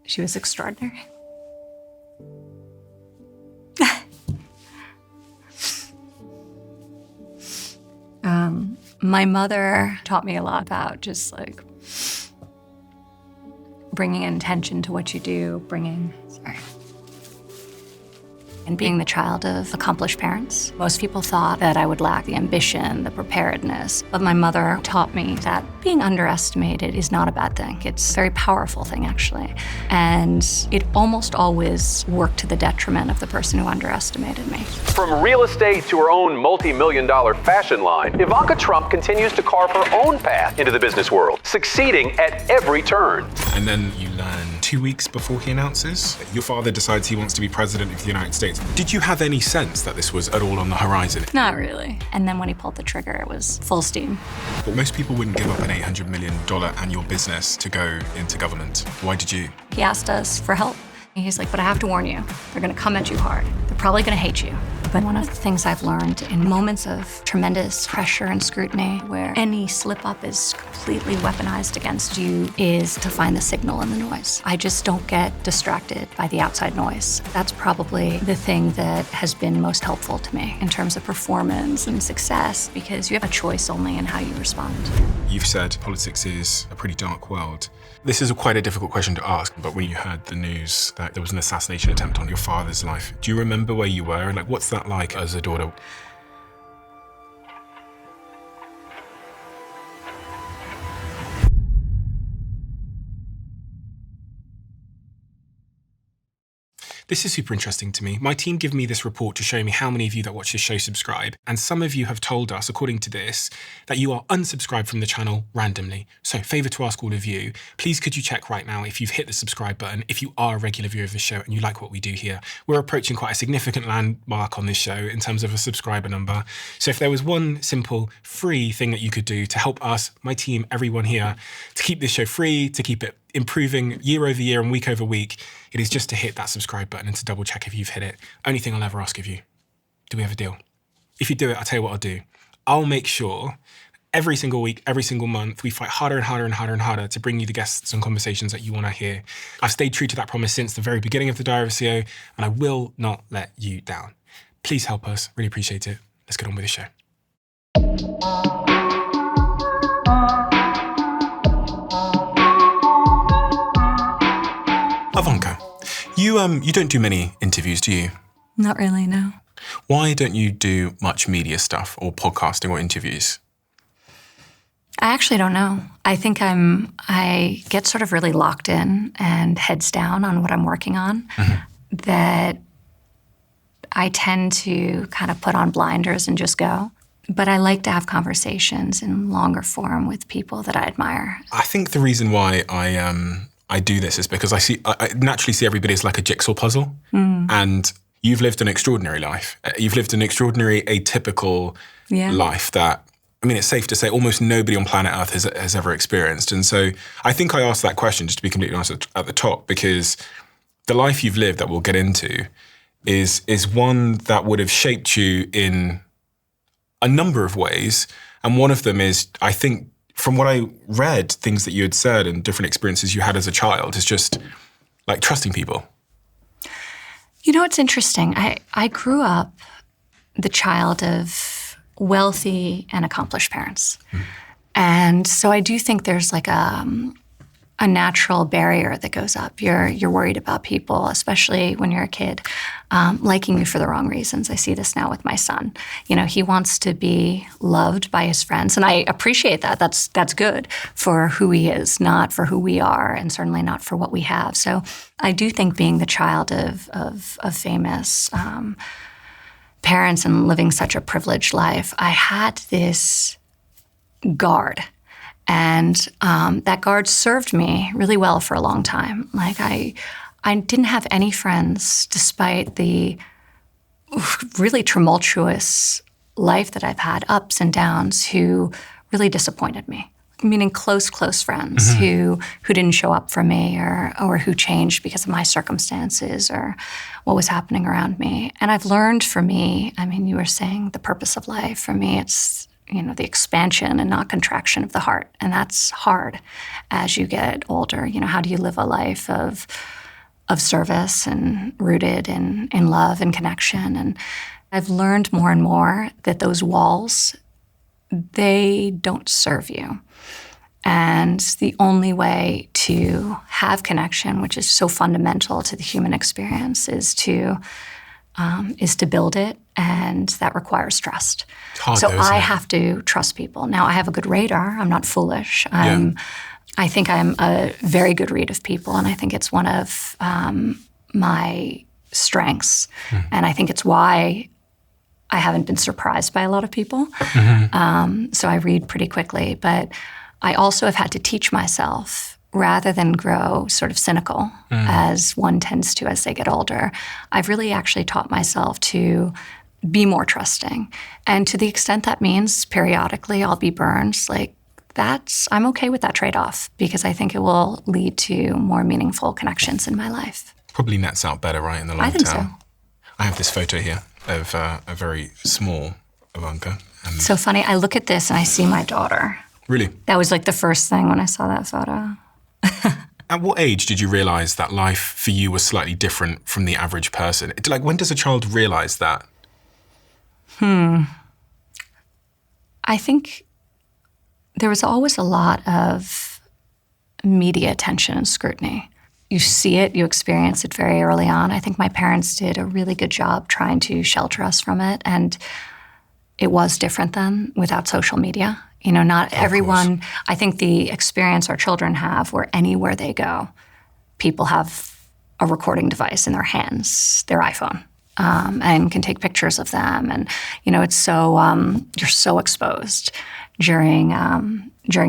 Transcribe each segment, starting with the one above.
She was extraordinary. My mother taught me a lot about just like bringing intention to what you do, and being the child of accomplished parents. Most people thought that I would lack the ambition, the preparedness, but my mother taught me that being underestimated is not a bad thing. It's a very powerful thing, actually. And it almost always worked to the detriment of the person who underestimated me. From real estate to her own multi-million-dollar fashion line, Ivanka Trump continues to carve her own path into the business world, succeeding at every turn. And then you learn 2 weeks before he announces, your father decides he wants to be president of the United States. Did you have any sense that this was at all on the horizon? Not really. And then when he pulled the trigger, it was full steam. But most people wouldn't give up an $800 million annual business to go into government. Why did you? He asked us for help. He's like, but I have to warn you, they're gonna come at you hard. They're probably gonna hate you. But one of the things I've learned in moments of tremendous pressure and scrutiny, where any slip up is completely weaponized against you, is to find the signal in the noise. I just don't get distracted by the outside noise. That's probably the thing that has been most helpful to me in terms of performance and success, because you have a choice only in how you respond. You've said politics is a pretty dark world. This is quite a difficult question to ask, but when you heard the news that there was an assassination attempt on your father's life, do you remember where you were? And like, what's that like as a daughter? This is super interesting to me. My team give me this report to show me how many of you that watch this show subscribe. And some of you have told us, according to this, that you are unsubscribed from the channel randomly. So favor to ask all of you, please could you check right now if you've hit the subscribe button, if you are a regular viewer of the show and you like what we do here. We're approaching quite a significant landmark on this show in terms of a subscriber number. So if there was one simple free thing that you could do to help us, my team, everyone here, to keep this show free, to keep it improving year over year and week over week, it is just to hit that subscribe button and to double check if you've hit it. Only thing I'll ever ask of you. Do we have a deal? If you do it, I'll tell you what I'll do. I'll make sure every single week, every single month, we fight harder and harder and harder and harder to bring you the guests and conversations that you want to hear. I've stayed true to that promise since the very beginning of the Diary of a CEO, and I will not let you down. Please help us. Really appreciate it. Let's get on with the show. Ivanka, you don't do many interviews, do you? Not really, no. Why don't you do much media stuff or podcasting or interviews? I actually don't know. I think I get sort of really locked in and heads down on what I'm working on, that I tend to kind of put on blinders and just go. But I like to have conversations in longer form with people that I admire. I think the reason why I do this is because I naturally see everybody as like a jigsaw puzzle. And you've lived an extraordinary life. You've lived an extraordinary, atypical life that, I mean, it's safe to say almost nobody on planet Earth has ever experienced. And so I think I asked that question, just to be completely honest, at the top, because the life you've lived that we'll get into is one that would have shaped you in a number of ways. And one of them is, I think, from what I read, things that you had said and different experiences you had as a child is just like trusting people. You know, it's interesting. I grew up the child of wealthy and accomplished parents. And so I do think there's like a natural barrier that goes up. You're worried about people, especially when you're a kid, liking you for the wrong reasons. I see this now with my son. You know, he wants to be loved by his friends, and I appreciate that. That's good for who he is, not for who we are, and certainly not for what we have. So I do think being the child of famous parents and living such a privileged life, I had this guard. And that guard served me really well for a long time. Like I didn't have any friends, despite the really tumultuous life that I've had, ups and downs, who really disappointed me. Meaning close friends who didn't show up for me or who changed because of my circumstances or what was happening around me. And I've learned, for me, I mean, you were saying the purpose of life. For me, it's the expansion and not contraction of the heart. And that's hard as you get older. How do you live a life of service and rooted in love and connection? And I've learned more and more that those walls, they don't serve you. And the only way to have connection, which is so fundamental to the human experience, is to build it, and that requires trust. Hard, so though, isn't I it? have to trust people. Now, I have a good radar. I'm not foolish. I think I'm a very good read of people, and I think it's one of my strengths. And I think it's why I haven't been surprised by a lot of people. So I read pretty quickly. But I also have had to teach myself, rather than grow sort of cynical, as one tends to as they get older, I've really actually taught myself to be more trusting. And to the extent that means periodically I'll be burned, I'm okay with that trade-off, because I think it will lead to more meaningful connections in my life. Probably nets out better, right, in the long I think term. so. I have this photo here of a very small Ivanka. It's so funny. I look at this and I see my daughter. Really? That was the first thing when I saw that photo. At what age did you realize that life for you was slightly different from the average person? When does a child realize that? I think there was always a lot of media attention and scrutiny. You see it, you experience it very early on. I think my parents did a really good job trying to shelter us from it, and it was different then without social media. Not everyone, I think the experience our children have, where anywhere they go, people have a recording device in their hands, their iPhone, and can take pictures of them. And, it's so, you're so exposed during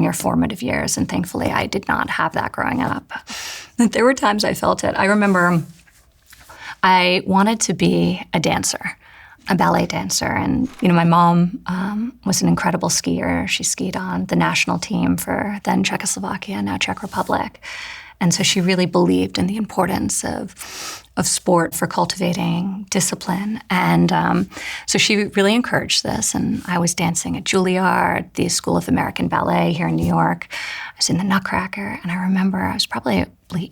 your formative years. And thankfully, I did not have that growing up. There were times I felt it. I remember I wanted to be a dancer, a ballet dancer. And, my mom was an incredible skier. She skied on the national team for then Czechoslovakia, now Czech Republic. And so she really believed in the importance of sport for cultivating discipline. And so she really encouraged this. And I was dancing at Juilliard, the School of American Ballet here in New York. I was in the Nutcracker. And I remember I was probably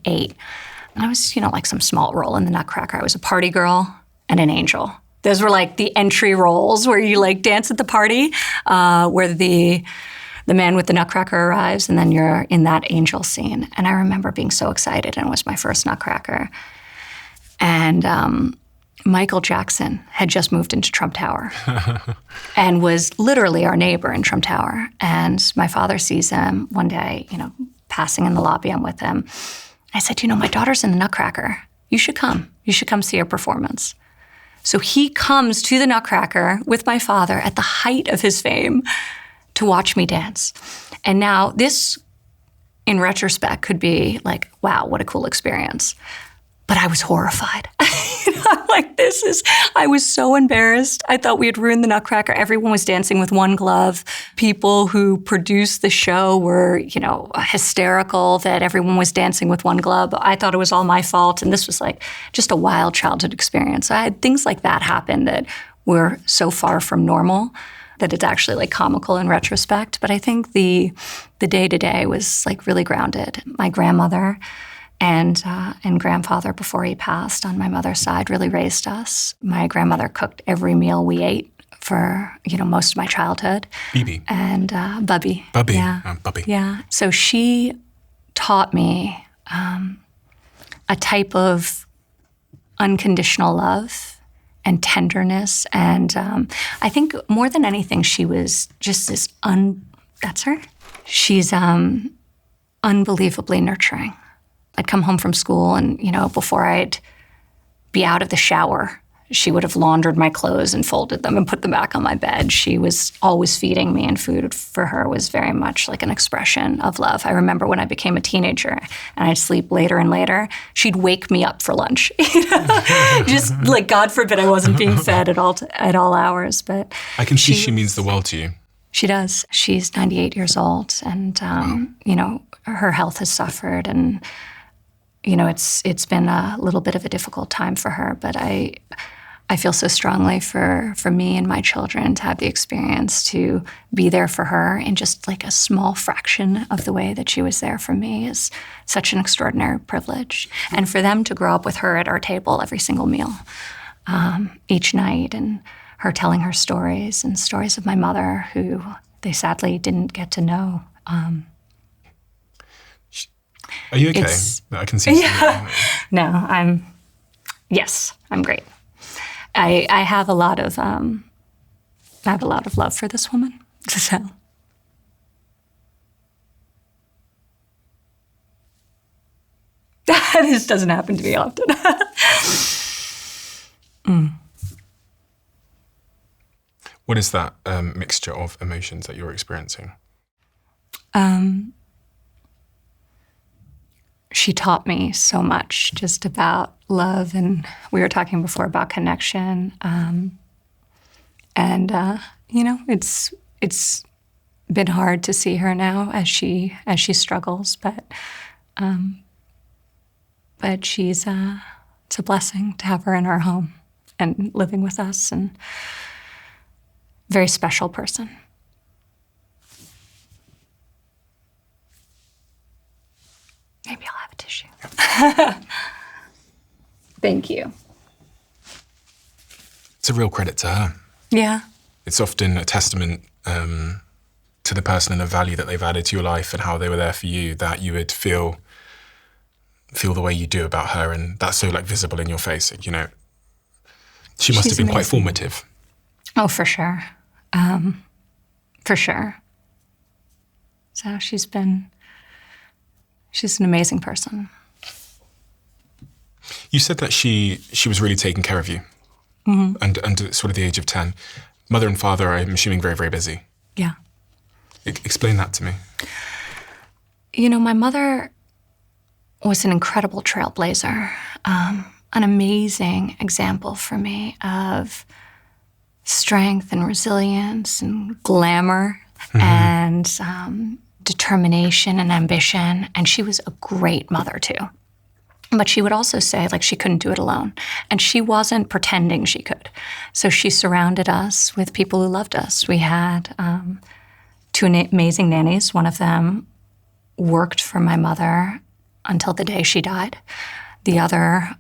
8. And I was, some small role in the Nutcracker. I was a party girl and an angel. Those were the entry roles where you dance at the party, where the man with the Nutcracker arrives, and then you're in that angel scene. And I remember being so excited, and it was my first Nutcracker. And Michael Jackson had just moved into Trump Tower and was literally our neighbor in Trump Tower. And my father sees him one day, passing in the lobby. I'm with him. I said, my daughter's in the Nutcracker. You should come. You should come see her performance. So he comes to the Nutcracker with my father at the height of his fame to watch me dance. And now this, in retrospect, could be wow, what a cool experience. But I was horrified. I was so embarrassed. I thought we had ruined the Nutcracker. Everyone was dancing with one glove. People who produced the show were, hysterical that everyone was dancing with one glove. I thought it was all my fault. And this was just a wild childhood experience. I had things like that happen that were so far from normal that it's actually comical in retrospect. But I think the day-to-day was really grounded. My grandmother and grandfather, before he passed on my mother's side, really raised us. My grandmother cooked every meal we ate for, most of my childhood. Bibi. And Bubby. Bubby. Yeah. Bubby. Yeah. So she taught me a type of unconditional love and tenderness. And I think more than anything, she was just this that's her. She's unbelievably nurturing. I'd come home from school and, before I'd be out of the shower, she would have laundered my clothes and folded them and put them back on my bed. She was always feeding me, and food for her was very much an expression of love. I remember when I became a teenager and I'd sleep later and later, she'd wake me up for lunch. Just God forbid I wasn't being fed at all hours. But I can see she means the world to you. She does. She's 98 years old, and her health has suffered, and it's been a little bit of a difficult time for her. But I feel so strongly for me and my children to have the experience to be there for her in just like a small fraction of the way that she was there for me is such an extraordinary privilege. And for them to grow up with her at our table every single meal, each night, and her telling her stories and stories of my mother, who they sadly didn't get to know. Are you okay? I can see. Yeah. No, yes, I'm great. I have a lot of love for this woman. So this doesn't happen to me often. What is that mixture of emotions that you're experiencing? She taught me so much just about love, and we were talking before about connection. It's been hard to see her now as she struggles, but she's it's a blessing to have her in our home and living with us, and very special person. Maybe I'll have a tissue. Thank you. It's a real credit to her. Yeah. It's often a testament to the person and the value that they've added to your life and how they were there for you, that you would feel the way you do about her, and that's so like visible in your face. You know, she must have been quite formative. Oh, for sure. For sure. So she's an amazing person. You said that she was really taking care of you, under sort of the age of 10. Mother and father, I'm assuming, very, very busy. Yeah. Explain that to me. You know, my mother was an incredible trailblazer, an amazing example for me of strength and resilience and glamour and determination and ambition. And she was a great mother, too. But she would also say, like, she couldn't do it alone. And she wasn't pretending she could. So she surrounded us with people who loved us. We had 2 amazing nannies. One of them worked for my mother until the day she died. The other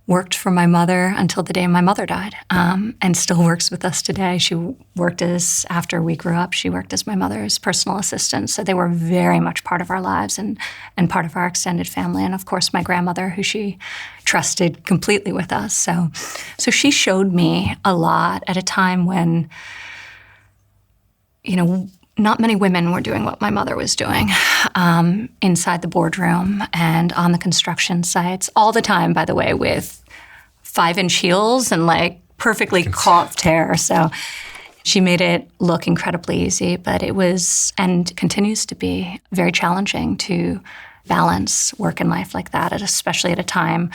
worked for my mother until the day my mother died, and still works with us today. She worked after we grew up, she worked as my mother's personal assistant. So they were very much part of our lives and part of our extended family. And of course, my grandmother, who she trusted completely with us. So she showed me a lot at a time when, you know, not many women were doing what my mother was doing inside the boardroom and on the construction sites all the time, by the way, with 5-inch heels and like perfectly coiffed hair. So she made it look incredibly easy, but it was and continues to be very challenging to balance work and life like that, especially at a time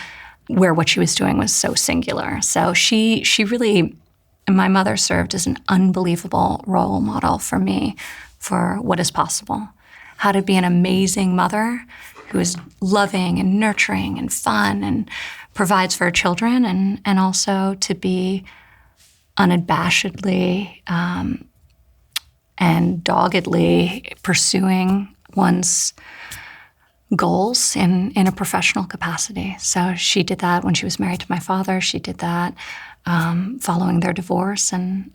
where what she was doing was so singular. So she really, my mother served as an unbelievable role model for me for what is possible, how to be an amazing mother who is loving and nurturing and fun and provides for her children, and also to be unabashedly and doggedly pursuing one's goals in a professional capacity. So she did that when she was married to my father. She did that following their divorce, and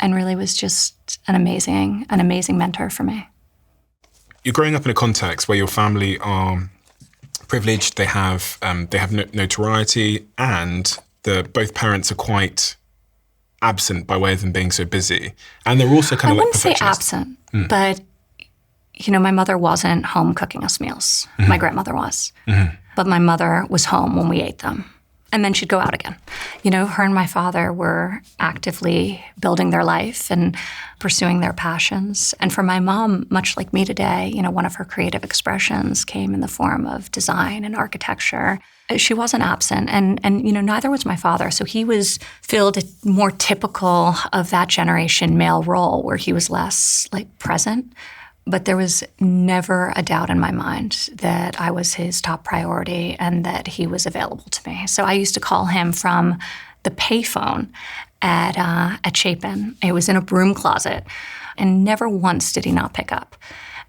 really was just an amazing mentor for me. You're growing up in a context where your family are privileged. They have notoriety, and both parents are quite absent by way of them being so busy, and they're also kind of like perfectionists. I wouldn't say absent, but you know, my mother wasn't home cooking us meals. My grandmother was, but my mother was home when we ate them. And then she'd go out again. You know, her and my father were actively building their life and pursuing their passions. And for my mom, much like me today, you know, one of her creative expressions came in the form of design and architecture. She wasn't absent, and you know, neither was my father. So he was filled a more typical of that generation male role, where he was less like present, But there was never a doubt in my mind that I was his top priority and that he was available to me. So I used to call him from the payphone at Chapin. It was in a broom closet, and never once did he not pick up.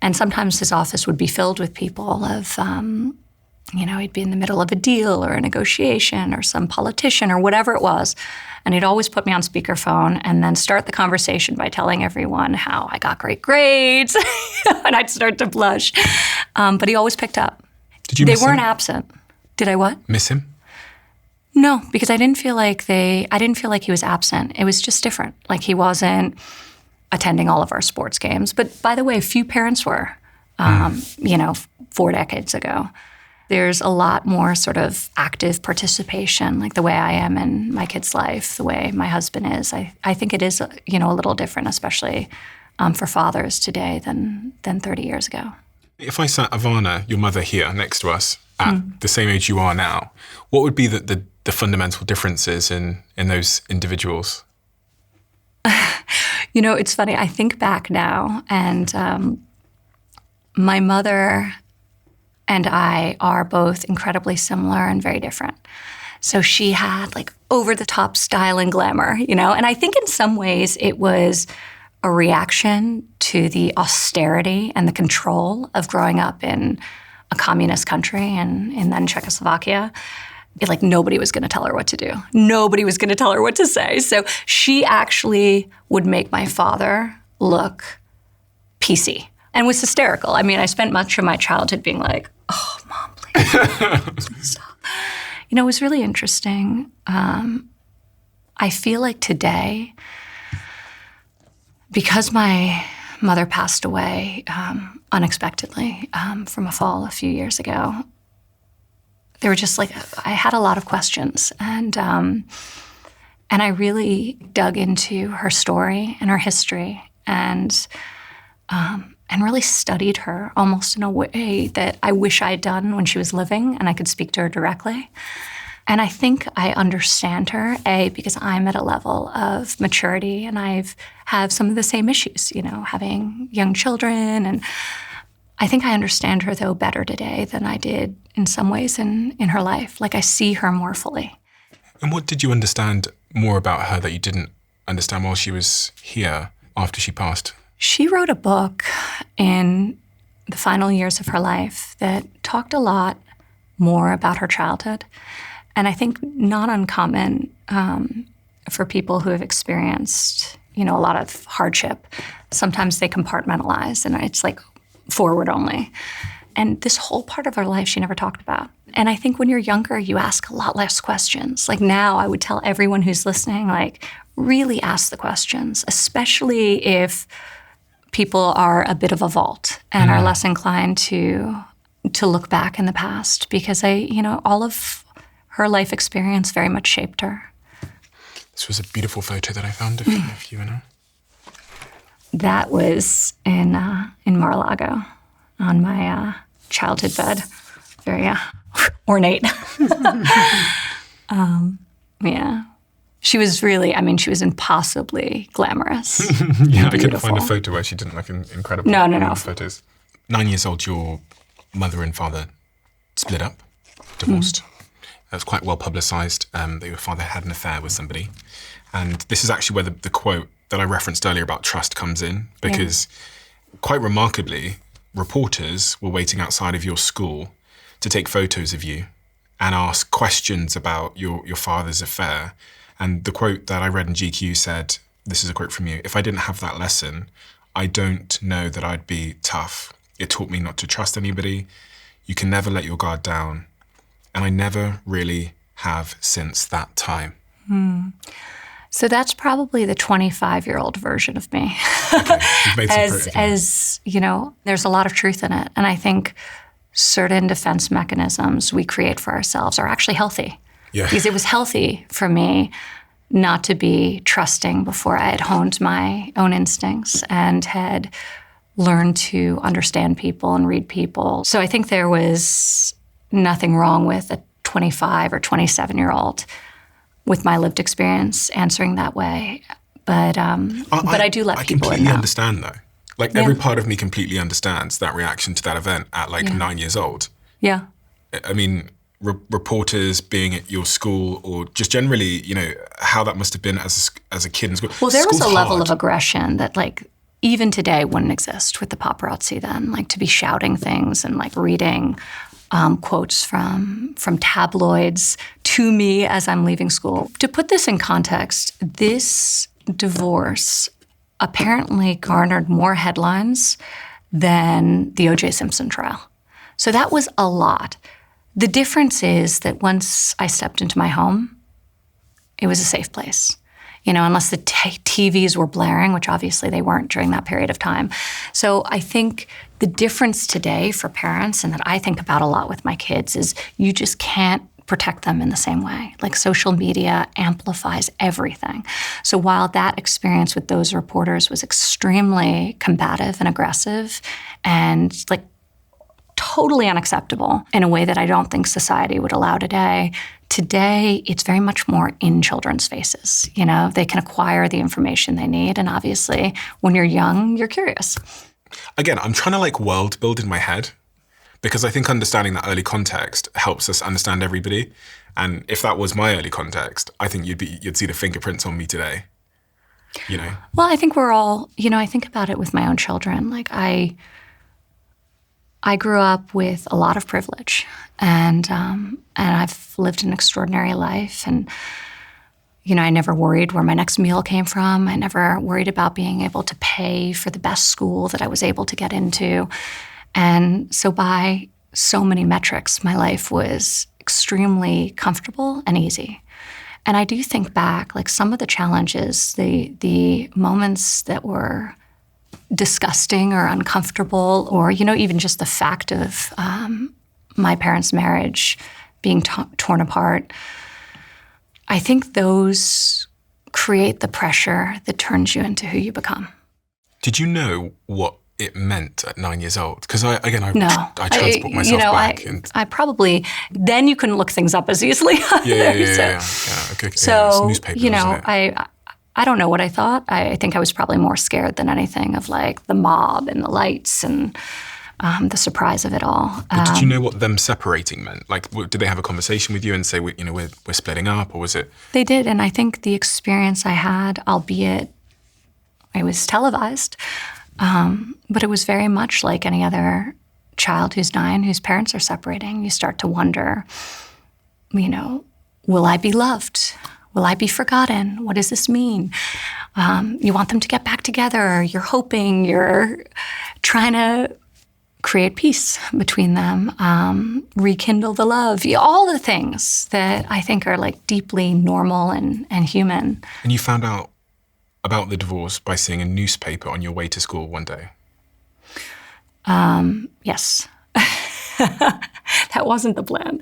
And sometimes his office would be filled with people he'd be in the middle of a deal or a negotiation or some politician or whatever it was. And he'd always put me on speakerphone and then start the conversation by telling everyone how I got great grades. And I'd start to blush. But he always picked up. Did you miss him? They weren't absent. Did I what? Miss him? No, because I didn't feel like he was absent. It was just different. Like he wasn't attending all of our sports games. But by the way, few parents were, 4 decades ago. There's a lot more sort of active participation, like the way I am in my kid's life, the way my husband is. I think it is, a little different, especially for fathers today than 30 years ago. If I sat Ivana, your mother, here next to us at the same age you are now, what would be the fundamental differences in those individuals? It's funny. I think back now, and my mother and I are both incredibly similar and very different. So she had like over-the-top style and glamour, and I think in some ways it was a reaction to the austerity and the control of growing up in a communist country and then Czechoslovakia. Like nobody was going to tell her what to do. Nobody was going to tell her what to say. So she actually would make my father look PC and was hysterical. I mean, I spent much of my childhood being like, oh, Mom, please stop. It was really interesting. I feel like today, because my mother passed away unexpectedly from a fall a few years ago, they were just like, I had a lot of questions. And I really dug into her story and her history and really studied her almost in a way that I wish I had done when she was living and I could speak to her directly. And I think I understand her, because I'm at a level of maturity and have some of the same issues, having young children. And I think I understand her, though, better today than I did in some ways in her life. Like I see her more fully. And what did you understand more about her that you didn't understand while she was here after she passed? She wrote a book in the final years of her life that talked a lot more about her childhood. And I think not uncommon for people who have experienced, a lot of hardship. Sometimes they compartmentalize and it's like forward only. And this whole part of her life she never talked about. And I think when you're younger, you ask a lot less questions. Like now I would tell everyone who's listening, like really ask the questions, especially if people are a bit of a vault and are less inclined to look back in the past, because all of her life experience very much shaped her. This was a beautiful photo that I found of you and her. That was in Mar-a-Lago on my childhood bed. Very ornate. Yeah. She was really, she was impossibly glamorous. Yeah, I couldn't find a photo where she didn't look incredible. No. Photos. 9 years old, your mother and father split up, divorced. It was quite well publicized that your father had an affair with somebody. And this is actually where the quote that I referenced earlier about trust comes in, because quite remarkably, reporters were waiting outside of your school to take photos of you and ask questions about your father's affair. And the quote that I read in GQ said, this is a quote from you, "If I didn't have that lesson, I don't know that I'd be tough. It taught me not to trust anybody. You can never let your guard down. And I never really have since that time." So that's probably the 25-year-old version of me. Okay. You've made some as there's a lot of truth in it. And I think certain defense mechanisms we create for ourselves are actually healthy. Yeah. Because it was healthy for me not to be trusting before I had honed my own instincts and had learned to understand people and read people. So I think there was nothing wrong with a 25 or 27-year-old with my lived experience answering that way. But I do let people in now. I completely understand, though. Like every part of me completely understands that reaction to that event at like 9 years old. Yeah. I mean, reporters being at your school, or just generally, you know, how that must have been as a kid in school. Well, there was a School's level hard. of aggression that like even today wouldn't exist with the paparazzi then, like to be shouting things and like reading quotes from tabloids to me as I'm leaving school. To put this in context, this divorce apparently garnered more headlines than the O.J. Simpson trial. So that was a lot. The difference is that once I stepped into my home, it was a safe place. You know, unless the TVs were blaring, which obviously they weren't during that period of time. So I think the difference today for parents, and that I think about a lot with my kids, is you just can't protect them in the same way. Like social media amplifies everything. So while that experience with those reporters was extremely combative and aggressive and like totally unacceptable in a way that I don't think society would allow today, it's very much more in children's faces. You know, they can acquire the information they need. And obviously, when you're young, you're curious. Again, I'm trying to like world build in my head, because I think understanding that early context helps us understand everybody. And if that was my early context, I think you'd see the fingerprints on me today. You know? Well, I think we're all, you know, I think about it with my own children. Like I grew up with a lot of privilege, and I've lived an extraordinary life. And you know, I never worried where my next meal came from. I never worried about being able to pay for the best school that I was able to get into. And so by so many metrics, my life was extremely comfortable and easy. And I do think back, like some of the challenges, the moments that were disgusting or uncomfortable, or, you know, even just the fact of my parents' marriage being torn apart, I think those create the pressure that turns you into who you become. Did you know what it meant at 9 years old? Because I transport myself you know, back. I probably, then you couldn't look things up as easily. Yeah. Okay. So, it's newspapers, you know, wasn't it? I don't know what I thought. I think I was probably more scared than anything of like the mob and the lights and the surprise of it all. But did you know what them separating meant? Like, did they have a conversation with you and say, you know, we're splitting up, or was it? They did, and I think the experience I had, albeit it was televised, but it was very much like any other child who's 9, whose parents are separating. You start to wonder, you know, will I be loved? Will I be forgotten? What does this mean? You want them to get back together. You're hoping, you're trying to create peace between them, rekindle the love, all the things that I think are like deeply normal and human. And you found out about the divorce by seeing a newspaper on your way to school one day? Yes. That wasn't the plan.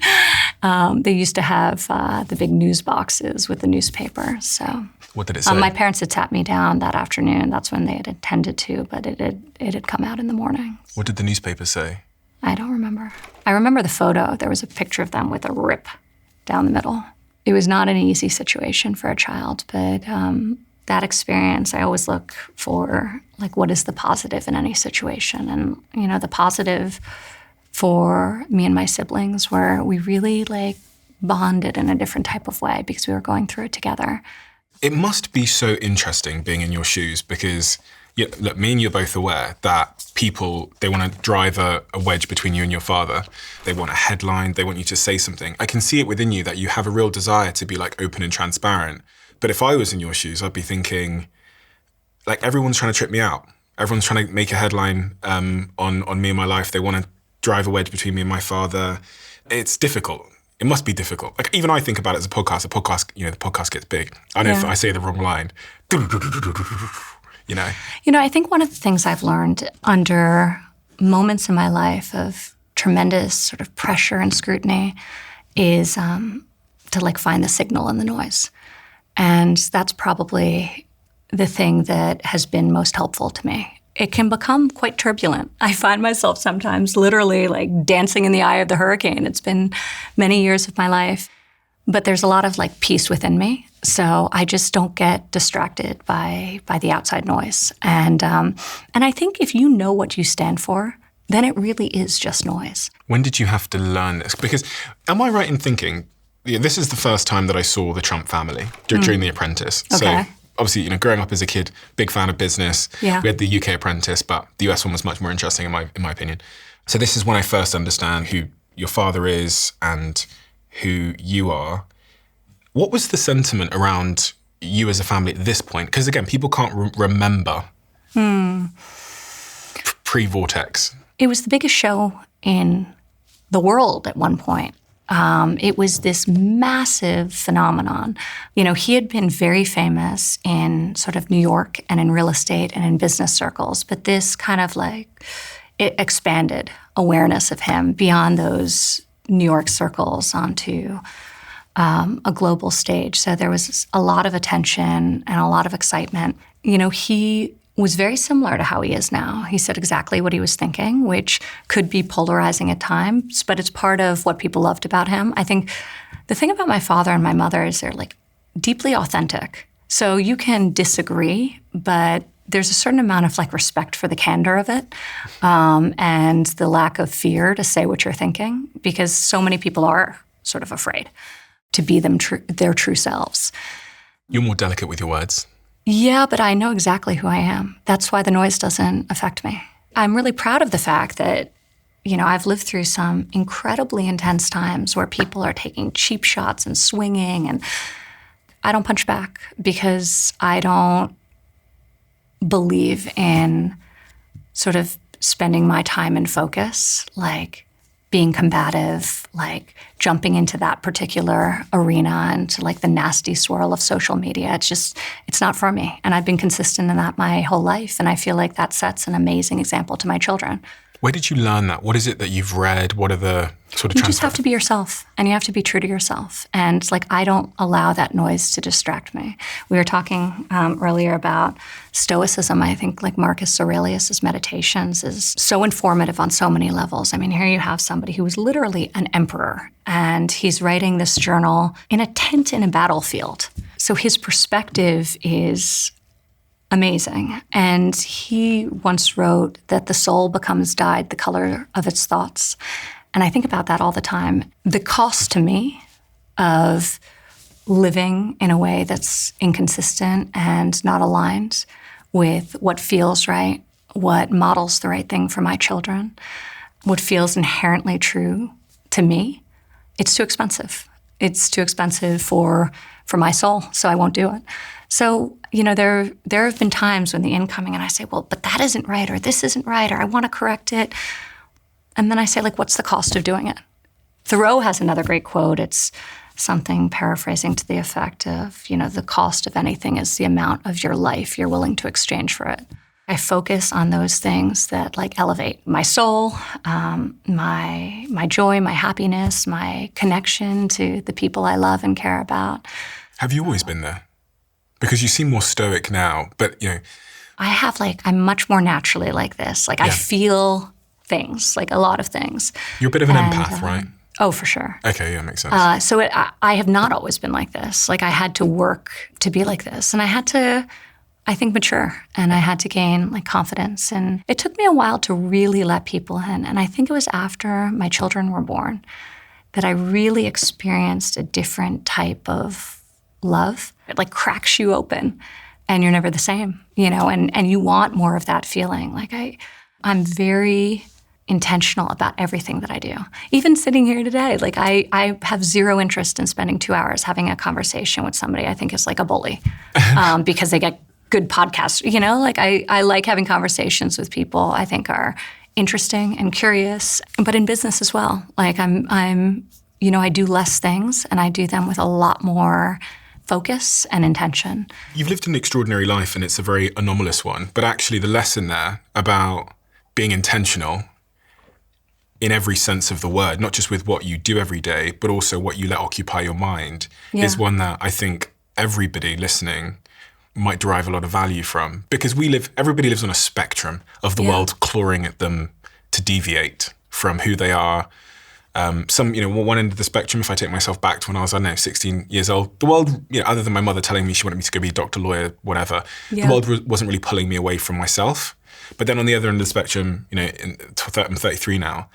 They used to have the big news boxes with the newspaper. So what did it say? My parents had sat me down that afternoon. That's when they had intended to, but it had come out in the morning. What did the newspaper say? I don't remember. I remember the photo. There was a picture of them with a rip down the middle. It was not an easy situation for a child, but that experience, I always look for, like, what is the positive in any situation? And, you know, the positive for me and my siblings were we really, like, bonded in a different type of way because we were going through it together. It must be so interesting being in your shoes because, look, me and you are both aware that people, they want to drive a wedge between you and your father. They want a headline. They want you to say something. I can see it within you that you have a real desire to be, like, open and transparent. But if I was in your shoes, I'd be thinking, like, everyone's trying to trip me out. Everyone's trying to make a headline on me and my life. They want to drive a wedge between me and my father. It's difficult. It must be difficult. Like, even I think about it as a podcast, you know, the podcast gets big. I know if I say the wrong line, you know. You know, I think one of the things I've learned under moments in my life of tremendous sort of pressure and scrutiny is to, like, find the signal in the noise. And that's probably the thing that has been most helpful to me. It can become quite turbulent. I find myself sometimes literally, like, dancing in the eye of the hurricane. It's been many years of my life. but there's a lot of like peace within me. So I just don't get distracted by the outside noise. And I think if you know what you stand for, then it really is just noise. When did you have to learn this? Because am I right in thinking, this is the first time that I saw the Trump family during The Apprentice. Okay. So obviously, growing up as a kid, big fan of business. Yeah. We had the UK Apprentice, but the US one was much more interesting in my opinion. So this is when I first understand who your father is and who you are. What was the sentiment around you as a family at this point? Because again, people can't remember pre-Vortex. It was the biggest show in the world at one point. It was this massive phenomenon. He had been very famous in sort of New York and in real estate and in business circles, but this kind of it expanded awareness of him beyond those New York circles onto a global stage. So there was a lot of attention and a lot of excitement. He was very similar to how he is now. He said exactly what he was thinking, which could be polarizing at times, but it's part of what people loved about him. I think the thing about my father and my mother is they're deeply authentic. So you can disagree, but there's a certain amount of respect for the candor of it, and the lack of fear to say what you're thinking, because so many people are sort of afraid to be their true selves. You're more delicate with your words. Yeah, but I know exactly who I am. That's why the noise doesn't affect me. I'm really proud of the fact that, I've lived through some incredibly intense times where people are taking cheap shots and swinging, and I don't punch back because I don't believe in sort of spending my time and focus, being combative, jumping into that particular arena and to the nasty swirl of social media. It's not for me. And I've been consistent in that my whole life. And I feel like that sets an amazing example to my children. Where did you learn that? What is it that you've read? What are the sort of You just have to be yourself, and you have to be true to yourself. And I don't allow that noise to distract me. We were talking earlier about Stoicism. I think Marcus Aurelius' Meditations is so informative on so many levels. I mean, here you have somebody who was literally an emperor, and he's writing this journal in a tent in a battlefield. So his perspective is amazing. And he once wrote that the soul becomes dyed the color of its thoughts. And I think about that all the time. The cost to me of living in a way that's inconsistent and not aligned with what feels right, what models the right thing for my children, what feels inherently true to me, it's too expensive. It's too expensive for my soul, so I won't do it. So, there have been times when the incoming and I say, well, but that isn't right, or this isn't right, or I want to correct it. And then I say, what's the cost of doing it? Thoreau has another great quote. It's something paraphrasing to the effect of, the cost of anything is the amount of your life you're willing to exchange for it. I focus on those things that elevate my soul, my joy, my happiness, my connection to the people I love and care about. Have you always been there? Because you seem more stoic now, but I have I'm much more naturally like this. I feel things, a lot of things. You're a bit of an empath, right? Oh, for sure. Okay, yeah, makes sense. So I have not always been like this. I had to work to be like this, and I had to, I think, mature, and I had to gain confidence. And it took me a while to really let people in. And I think it was after my children were born that I really experienced a different type of love. It cracks you open, and you're never the same, and you want more of that feeling. I'm very intentional about everything that I do. Even sitting here today, I have zero interest in spending 2 hours having a conversation with somebody I think is a bully, because they get good podcasts. I like having conversations with people I think are interesting and curious, but in business as well. I do less things, and I do them with a lot more focus and intention. You've lived an extraordinary life, and it's a very anomalous one, but actually the lesson there about being intentional in every sense of the word, not just with what you do every day, but also what you let occupy your mind, is one that I think everybody listening might derive a lot of value from. Because everybody lives on a spectrum of the world clawing at them to deviate from who they are One end of the spectrum, if I take myself back to when I was, 16 years old, the world, other than my mother telling me she wanted me to go be a doctor, lawyer, whatever, the world wasn't really pulling me away from myself. But then on the other end of the spectrum, I'm 33 now,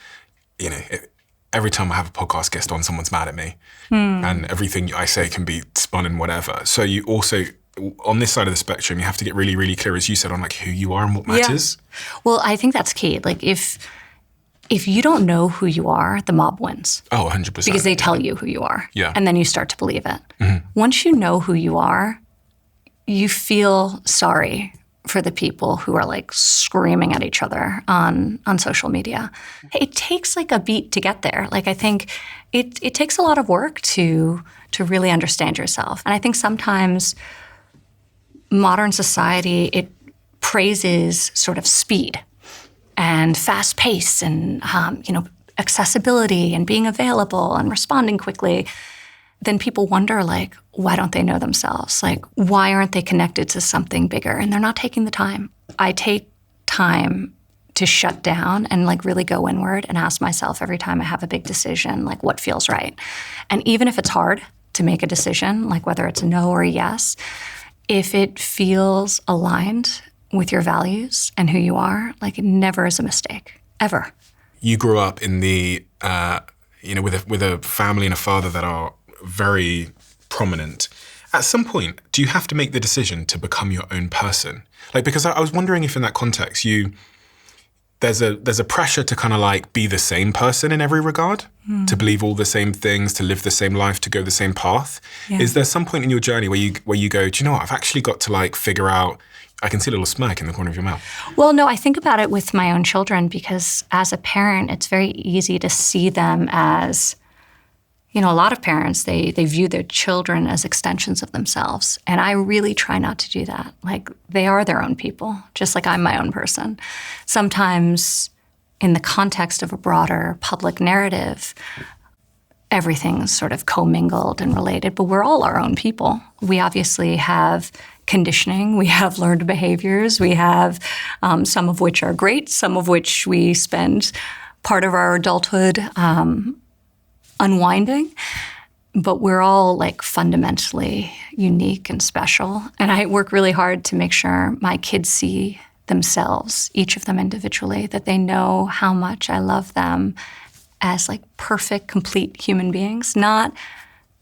every time I have a podcast guest on, someone's mad at me. And everything I say can be spun and whatever. So you also, on this side of the spectrum, you have to get really, really clear, as you said, on like who you are and what matters. Yeah. Well, I think that's key. Like if you don't know who you are, the mob wins. Oh, 100%. Because they tell you who you are. Yeah. And then you start to believe it. Once you know who you are, you feel sorry for the people who are like screaming at each other on social media. It takes like a beat to get there. Like I think it takes a lot of work to really understand yourself. And I think sometimes modern society, it praises sort of speed and fast pace and accessibility and being available and responding quickly. Then people wonder, like, why don't they know themselves? Like, why aren't they connected to something bigger? And they're not taking the time. I take time to shut down and like really go inward and ask myself every time I have a big decision, like what feels right. And even if it's hard to make a decision, like whether it's a no or a yes, if it feels aligned with your values and who you are, like it never is a mistake, ever. You grew up in the, with a family and a father that are very prominent. At some point, do you have to make the decision to become your own person? Like, because I was wondering if in that context, there's a pressure to kind of like be the same person in every regard, to believe all the same things, to live the same life, to go the same path. Yeah. Is there some point in your journey where you go, do you know what? I've actually got to like figure out. I can see a little smirk in the corner of your mouth. Well, no, I think about it with my own children because as a parent, it's very easy to see them as, a lot of parents, they view their children as extensions of themselves. And I really try not to do that. Like, they are their own people, just like I'm my own person. Sometimes in the context of a broader public narrative, everything's sort of commingled and related, but we're all our own people. We obviously have conditioning, we have learned behaviors, we have some of which are great, some of which we spend part of our adulthood unwinding, but we're all like fundamentally unique and special. And I work really hard to make sure my kids see themselves, each of them individually, that they know how much I love them as like perfect, complete human beings, not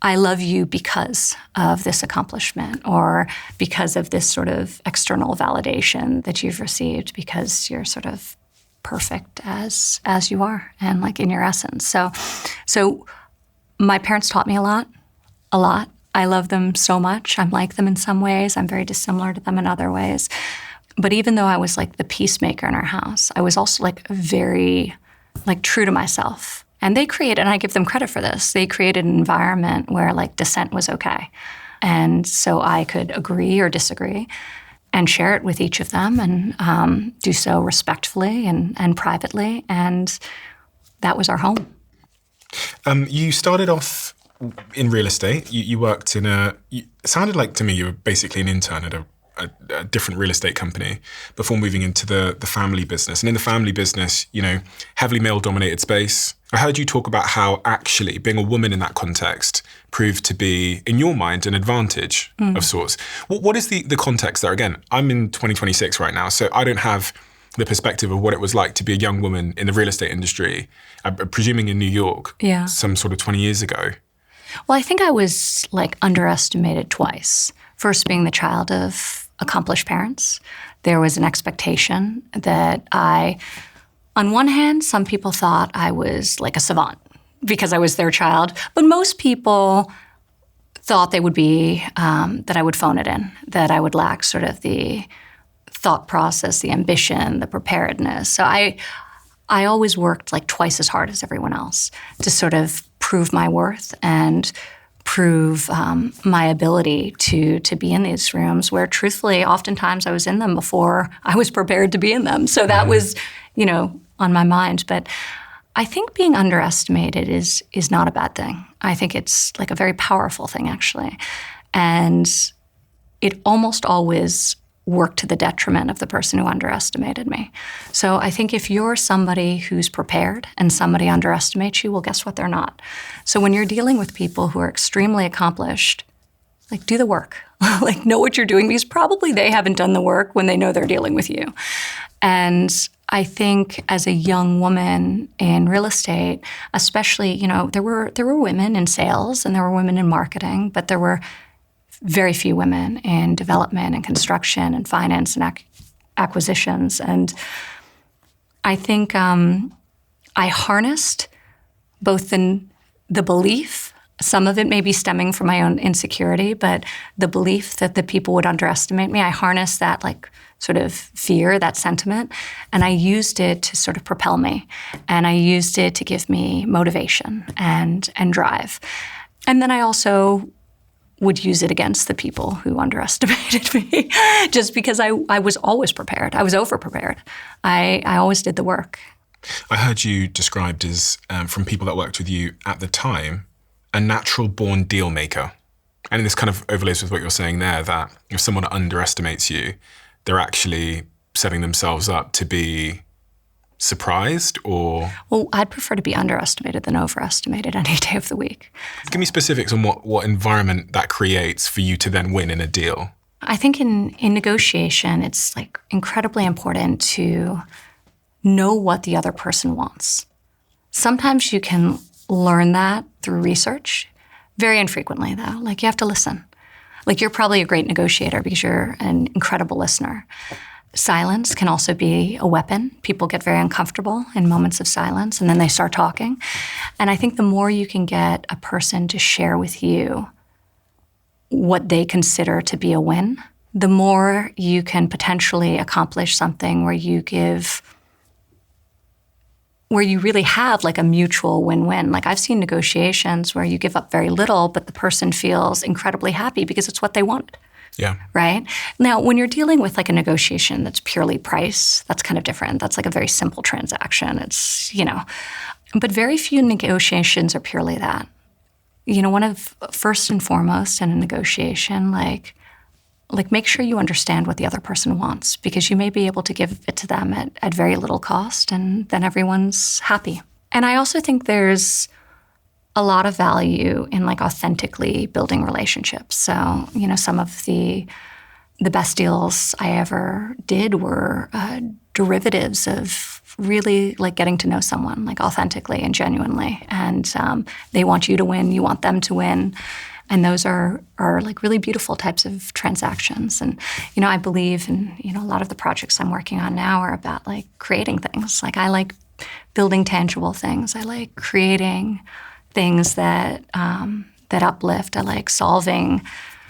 I love you because of this accomplishment or because of this sort of external validation that you've received because you're sort of perfect as you are and like in your essence. So my parents taught me a lot. I love them so much. I'm like them in some ways. I'm very dissimilar to them in other ways. But even though I was like the peacemaker in our house, I was also like very like true to myself. And they created, and I give them credit for this, they created an environment where like dissent was okay. And so I could agree or disagree and share it with each of them and do so respectfully and privately. And that was our home. You started off in real estate. You worked it sounded like to me you were basically an intern at a different real estate company before moving into the family business. And in the family business, heavily male-dominated space. I heard you talk about how actually being a woman in that context proved to be, in your mind, an advantage of sorts. What is the context there? Again, I'm in 2026 right now, so I don't have the perspective of what it was like to be a young woman in the real estate industry, presuming in New York, some sort of 20 years ago. Well, I think I was like underestimated twice. First, being the child of accomplished parents, there was an expectation that on one hand, some people thought I was like a savant because I was their child, but most people thought they would be, that I would phone it in, that I would lack sort of the thought process, the ambition, the preparedness. So I always worked like twice as hard as everyone else to sort of prove my worth and prove my ability to be in these rooms where truthfully, oftentimes I was in them before I was prepared to be in them. So that was, on my mind. But I think being underestimated is not a bad thing. I think it's like a very powerful thing, actually. And it almost always work to the detriment of the person who underestimated me. So I think if you're somebody who's prepared and somebody underestimates you, well, guess what? They're not. So when you're dealing with people who are extremely accomplished, like, do the work. Like, know what you're doing, because probably they haven't done the work when they know they're dealing with you. And I think as a young woman in real estate, especially, you know, there were women in sales and there were women in marketing, but there were very few women in development and construction and finance and acquisitions. And I think I harnessed both the belief, some of it may be stemming from my own insecurity, but the belief that the people would underestimate me, I harnessed that like sort of fear, that sentiment, and I used it to sort of propel me. And I used it to give me motivation and drive. And then I also would use it against the people who underestimated me, just because I was always prepared. I was over-prepared. I always did the work. I heard you described as, from people that worked with you at the time, a natural-born deal maker. And this kind of overlays with what you're saying there, that if someone underestimates you, they're actually setting themselves up to be surprised or? Well, I'd prefer to be underestimated than overestimated any day of the week. Give me specifics on what environment that creates for you to then win in a deal. I think in negotiation, it's like incredibly important to know what the other person wants. Sometimes you can learn that through research. Very infrequently, though. Like, you have to listen. Like, you're probably a great negotiator because you're an incredible listener. Silence can also be a weapon. People get very uncomfortable in moments of silence, and then they start talking. And I think the more you can get a person to share with you what they consider to be a win, the more you can potentially accomplish something where you really have like a mutual win-win. Like, I've seen negotiations where you give up very little, but the person feels incredibly happy because it's what they wanted. Yeah. Right? Now, when you're dealing with like a negotiation that's purely price, that's kind of different. That's like a very simple transaction. It's, you know, but very few negotiations are purely that. You know, first and foremost in a negotiation, like make sure you understand what the other person wants, because you may be able to give it to them at very little cost, and then everyone's happy. And I also think there's a lot of value in like authentically building relationships. So, you know, some of the best deals I ever did were derivatives of really like getting to know someone like authentically and genuinely. And they want you to win, you want them to win. And those are like really beautiful types of transactions. And, you know, I believe in, you know, a lot of the projects I'm working on now are about like creating things. Like, I like building tangible things. I like creating things that uplift. I like solving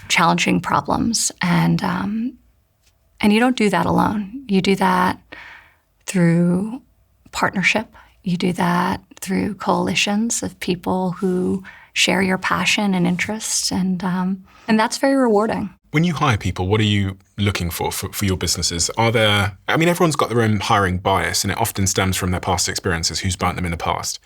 challenging problems. And you don't do that alone. You do that through partnership. You do that through coalitions of people who share your passion and interest, and that's very rewarding. When you hire people, what are you looking for your businesses? Everyone's got their own hiring bias, and it often stems from their past experiences, who's burnt them in the past.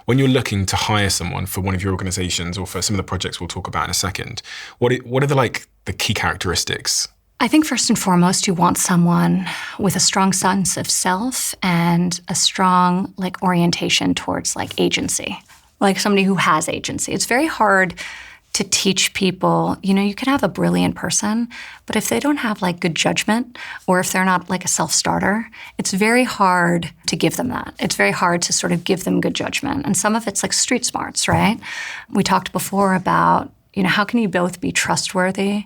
When you're looking to hire someone for one of your organizations or for some of the projects we'll talk about in a second, what are the key characteristics? I think first and foremost, you want someone with a strong sense of self and a strong like orientation towards like agency, like somebody who has agency. It's very hard to teach people, you know, you can have a brilliant person, but if they don't have like good judgment, or if they're not like a self-starter, it's very hard to give them that. It's very hard to sort of give them good judgment. And some of it's like street smarts, right? We talked before about, you know, how can you both be trustworthy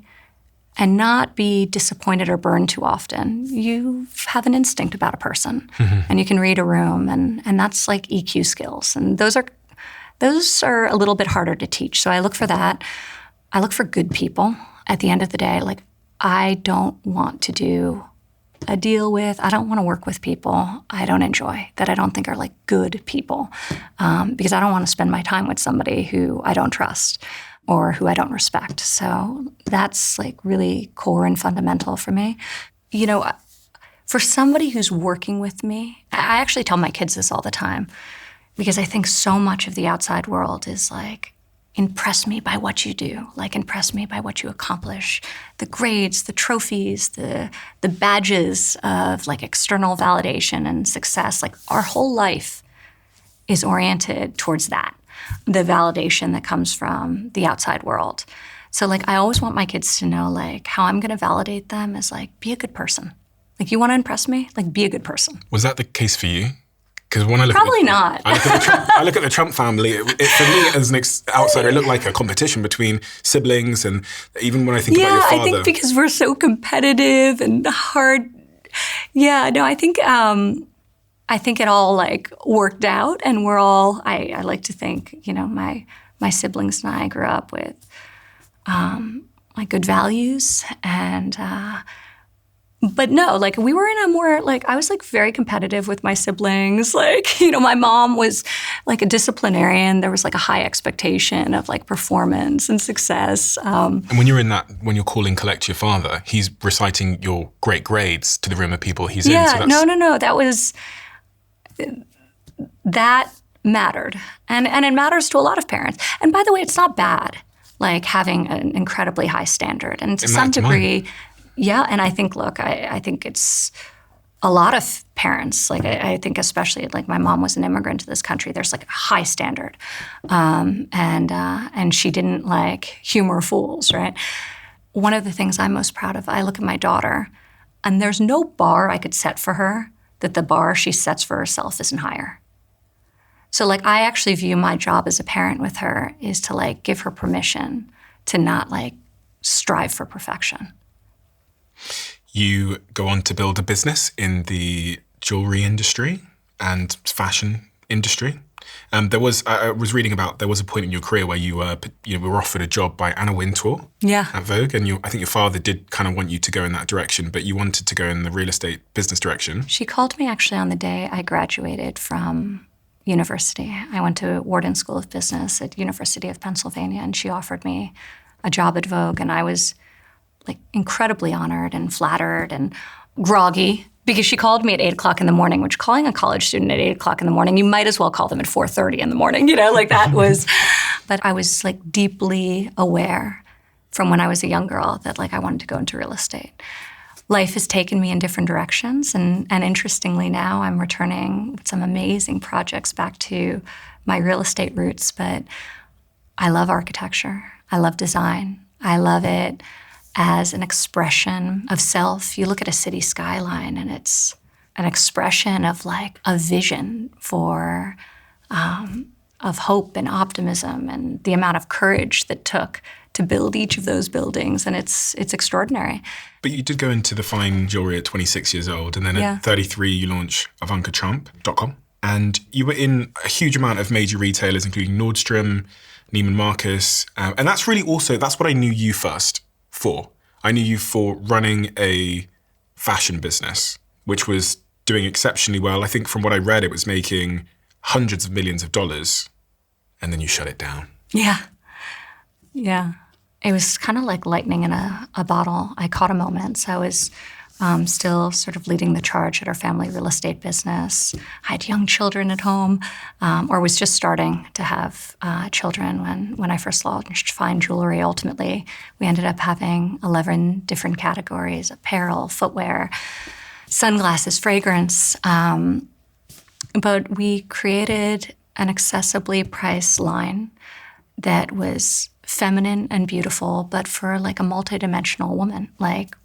and not be disappointed or burned too often? You have an instinct about a person, and you can read a room, and that's like EQ skills. And those are a little bit harder to teach. So I look for that. I look for good people. At the end of the day, like, I don't want to do a deal with, I don't want to work with people I don't enjoy, that I don't think are like good people, because I don't want to spend my time with somebody who I don't trust or who I don't respect. So that's like really core and fundamental for me. You know, for somebody who's working with me, I actually tell my kids this all the time, because I think so much of the outside world is like, impress me by what you do, like impress me by what you accomplish, the grades, the trophies, the badges of like external validation and success. Like our whole life is oriented towards that, the validation that comes from the outside world. So like I always want my kids to know like how I'm going to validate them is like, be a good person. Like you want to impress me? Like be a good person. Was that the case for you? Because when I look Probably at not. I look at the Trump family. For me, as an outsider, it looked like a competition between siblings, and even when I think about your father, I think because we're so competitive and hard. Yeah, no, I think it all like worked out, and we're all. I like to think, you know, my siblings and I grew up with like good values and. But no, like we were in a more like I was like very competitive with my siblings. Like, you know, my mom was like a disciplinarian. There was like a high expectation of like performance and success. And when you're in that, when you're calling collect your father, he's reciting your great grades to the room of people he's in. Yeah, no. That mattered. And it matters to a lot of parents. And by the way, it's not bad, like having an incredibly high standard. And to some degree, yeah, and I think, look, I think it's a lot of parents, like I think especially, like my mom was an immigrant to this country, there's like a high standard. And she didn't like humor fools, right? One of the things I'm most proud of, I look at my daughter, and there's no bar I could set for her that the bar she sets for herself isn't higher. So like I actually view my job as a parent with her is to like give her permission to not like strive for perfection. You go on to build a business in the jewelry industry and fashion industry. I was reading about there was a point in your career where you were offered a job by Anna Wintour at Vogue, and I think your father did kind of want you to go in that direction, but you wanted to go in the real estate business direction. She called me actually on the day I graduated from university. I went to Wharton School of Business at University of Pennsylvania, and she offered me a job at Vogue, and I was like incredibly honored and flattered and groggy because she called me at 8 o'clock in the morning, which calling a college student at 8 o'clock in the morning, you might as well call them at 4:30 in the morning, you know, like that was, but I was like deeply aware from when I was a young girl that like I wanted to go into real estate. Life has taken me in different directions, and interestingly now I'm returning with some amazing projects back to my real estate roots, but I love architecture, I love design, I love it as an expression of self. You look at a city skyline and it's an expression of like a vision for of hope and optimism and the amount of courage that took to build each of those buildings, and it's extraordinary. But you did go into the fine jewelry at 26 years old, and then at 33 you launched IvankaTrump.com, and you were in a huge amount of major retailers, including Nordstrom, Neiman Marcus, and that's really also, that's what I knew you first for. I knew you for running a fashion business, which was doing exceptionally well. I think from what I read, it was making hundreds of millions of dollars, and then you shut it down. Yeah. It was kind of like lightning in a bottle. I caught a moment. So I was still sort of leading the charge at our family real estate business. I had young children at home, or was just starting to have children when I first launched fine jewelry. Ultimately, we ended up having 11 different categories: apparel, footwear, sunglasses, fragrance. But we created an accessibly priced line that was feminine and beautiful, but for like a multidimensional woman. Like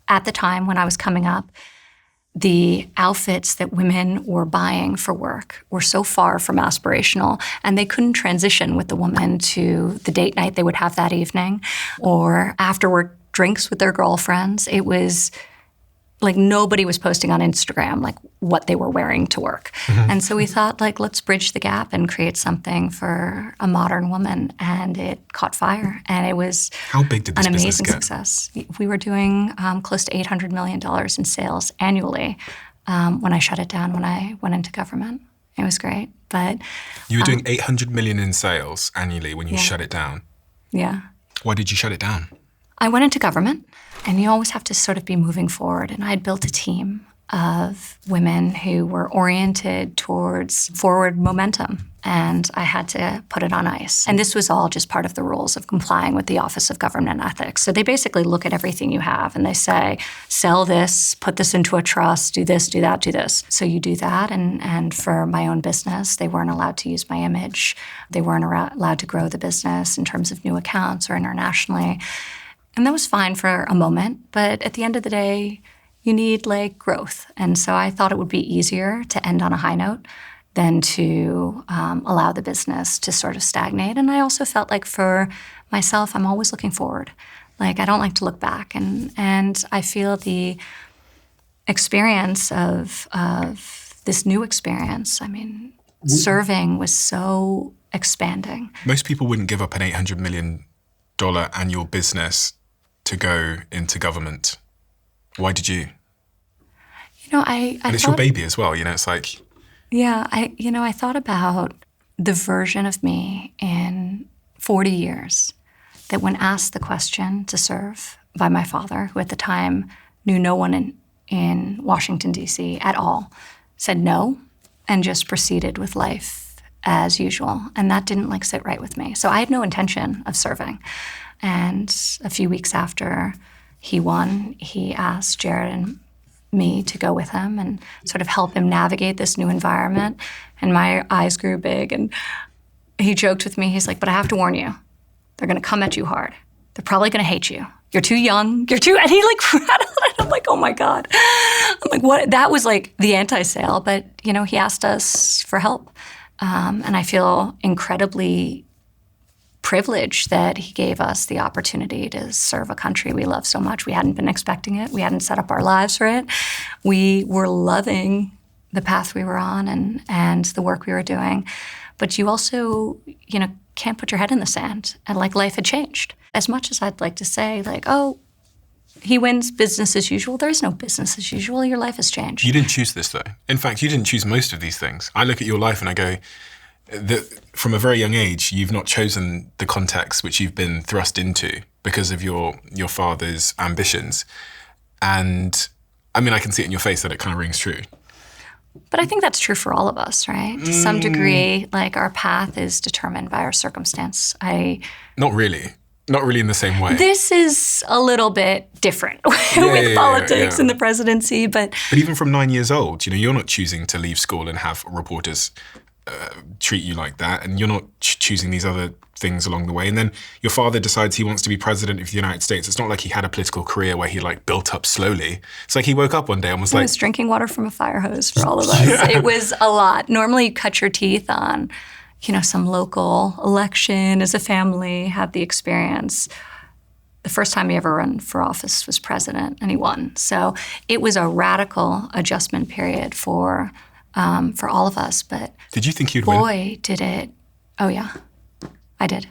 at the time when I was coming up, the outfits that women were buying for work were so far from aspirational, and they couldn't transition with the woman to the date night they would have that evening or after work drinks with their girlfriends. It was like nobody was posting on Instagram like what they were wearing to work. Mm-hmm. And so we thought like, let's bridge the gap and create something for a modern woman. And it caught fire. And it was How big did this an business amazing get? Success. We were doing close to $800 million in sales annually when I shut it down, when I went into government. It was great. But you were doing 800 million in sales annually when you shut it down. Yeah. Why did you shut it down? I went into government, and you always have to sort of be moving forward. And I had built a team of women who were oriented towards forward momentum, and I had to put it on ice. And this was all just part of the rules of complying with the Office of Government Ethics. So they basically look at everything you have and they say, sell this, put this into a trust, do this, do that, do this. So you do that. And for my own business, they weren't allowed to use my image. They weren't allowed to grow the business in terms of new accounts or internationally. And that was fine for a moment. But at the end of the day, you need like growth. And so I thought it would be easier to end on a high note than to allow the business to sort of stagnate. And I also felt like for myself, I'm always looking forward. Like I don't like to look back. And I feel the experience of this new experience, I mean, serving was so expanding. Most people wouldn't give up an $800 million annual business to go into government. Why did you? You know, I and it's thought, your baby as well, you know, it's like... Yeah, I thought about the version of me in 40 years that when asked the question to serve by my father, who at the time knew no one in Washington, D.C. at all, said no and just proceeded with life as usual. And that didn't like sit right with me. So I had no intention of serving. And a few weeks after he won, he asked Jared and me to go with him and sort of help him navigate this new environment. And my eyes grew big and he joked with me. He's like, but I have to warn you, they're going to come at you hard. They're probably going to hate you. You're too young. And he like rattled it. I'm like, oh my God. I'm like, what? That was like the anti-sale. But, you know, he asked us for help. And I feel incredibly privileged that he gave us the opportunity to serve a country we love so much. We hadn't been expecting it. We hadn't set up our lives for it. We were loving the path we were on and the work we were doing. But you also, you know, can't put your head in the sand. And like life had changed. As much as I'd like to say like, oh, he wins business as usual. There is no business as usual. Your life has changed. You didn't choose this though. In fact, you didn't choose most of these things. I look at your life and I go, from a very young age, you've not chosen the context which you've been thrust into because of your father's ambitions. And I mean, I can see it in your face that it kind of rings true. But I think that's true for all of us, right? To some degree, like our path is determined by our circumstance. Not really. Not really in the same way. This is a little bit different with politics and the presidency, but even from 9 years old, you know, you're not choosing to leave school and have reporters treat you like that, and you're not choosing these other things along the way. And then your father decides he wants to be president of the United States. It's not like he had a political career where he like built up slowly. It's like he woke up one day and was like... He was drinking water from a fire hose for all of us. Yeah. It was a lot. Normally you cut your teeth on, you know, some local election as a family, have the experience. The first time he ever ran for office was president, and he won. So it was a radical adjustment period for all of us. But did you think you'd win? Boy, did it. Oh, yeah, I did.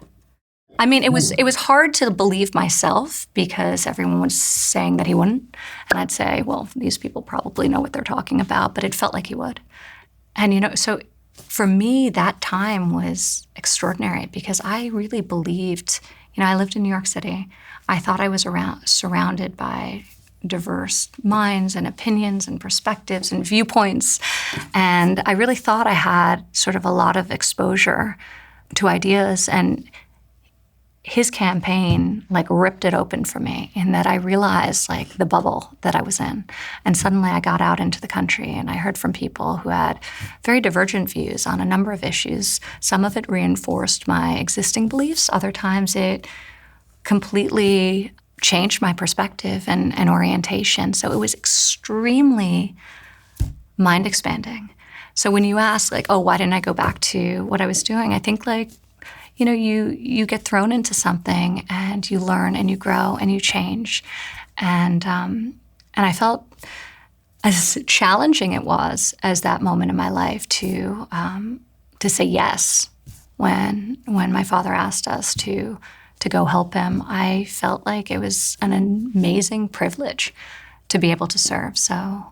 I mean, it was hard to believe myself because everyone was saying that he wouldn't. And I'd say, well, these people probably know what they're talking about, but it felt like he would. And, you know, so for me, that time was extraordinary because I really believed, you know, I lived in New York City. I thought I was surrounded by diverse minds and opinions and perspectives and viewpoints. And I really thought I had sort of a lot of exposure to ideas. And his campaign like ripped it open for me in that I realized like the bubble that I was in. And suddenly I got out into the country and I heard from people who had very divergent views on a number of issues. Some of it reinforced my existing beliefs. Other times it completely changed my perspective and orientation. So it was extremely mind expanding. So when you ask like, oh, why didn't I go back to what I was doing? I think like, you know, you get thrown into something and you learn and you grow and you change. And I felt as challenging it was as that moment in my life to say yes when my father asked us to go help him. I felt like it was an amazing privilege to be able to serve. So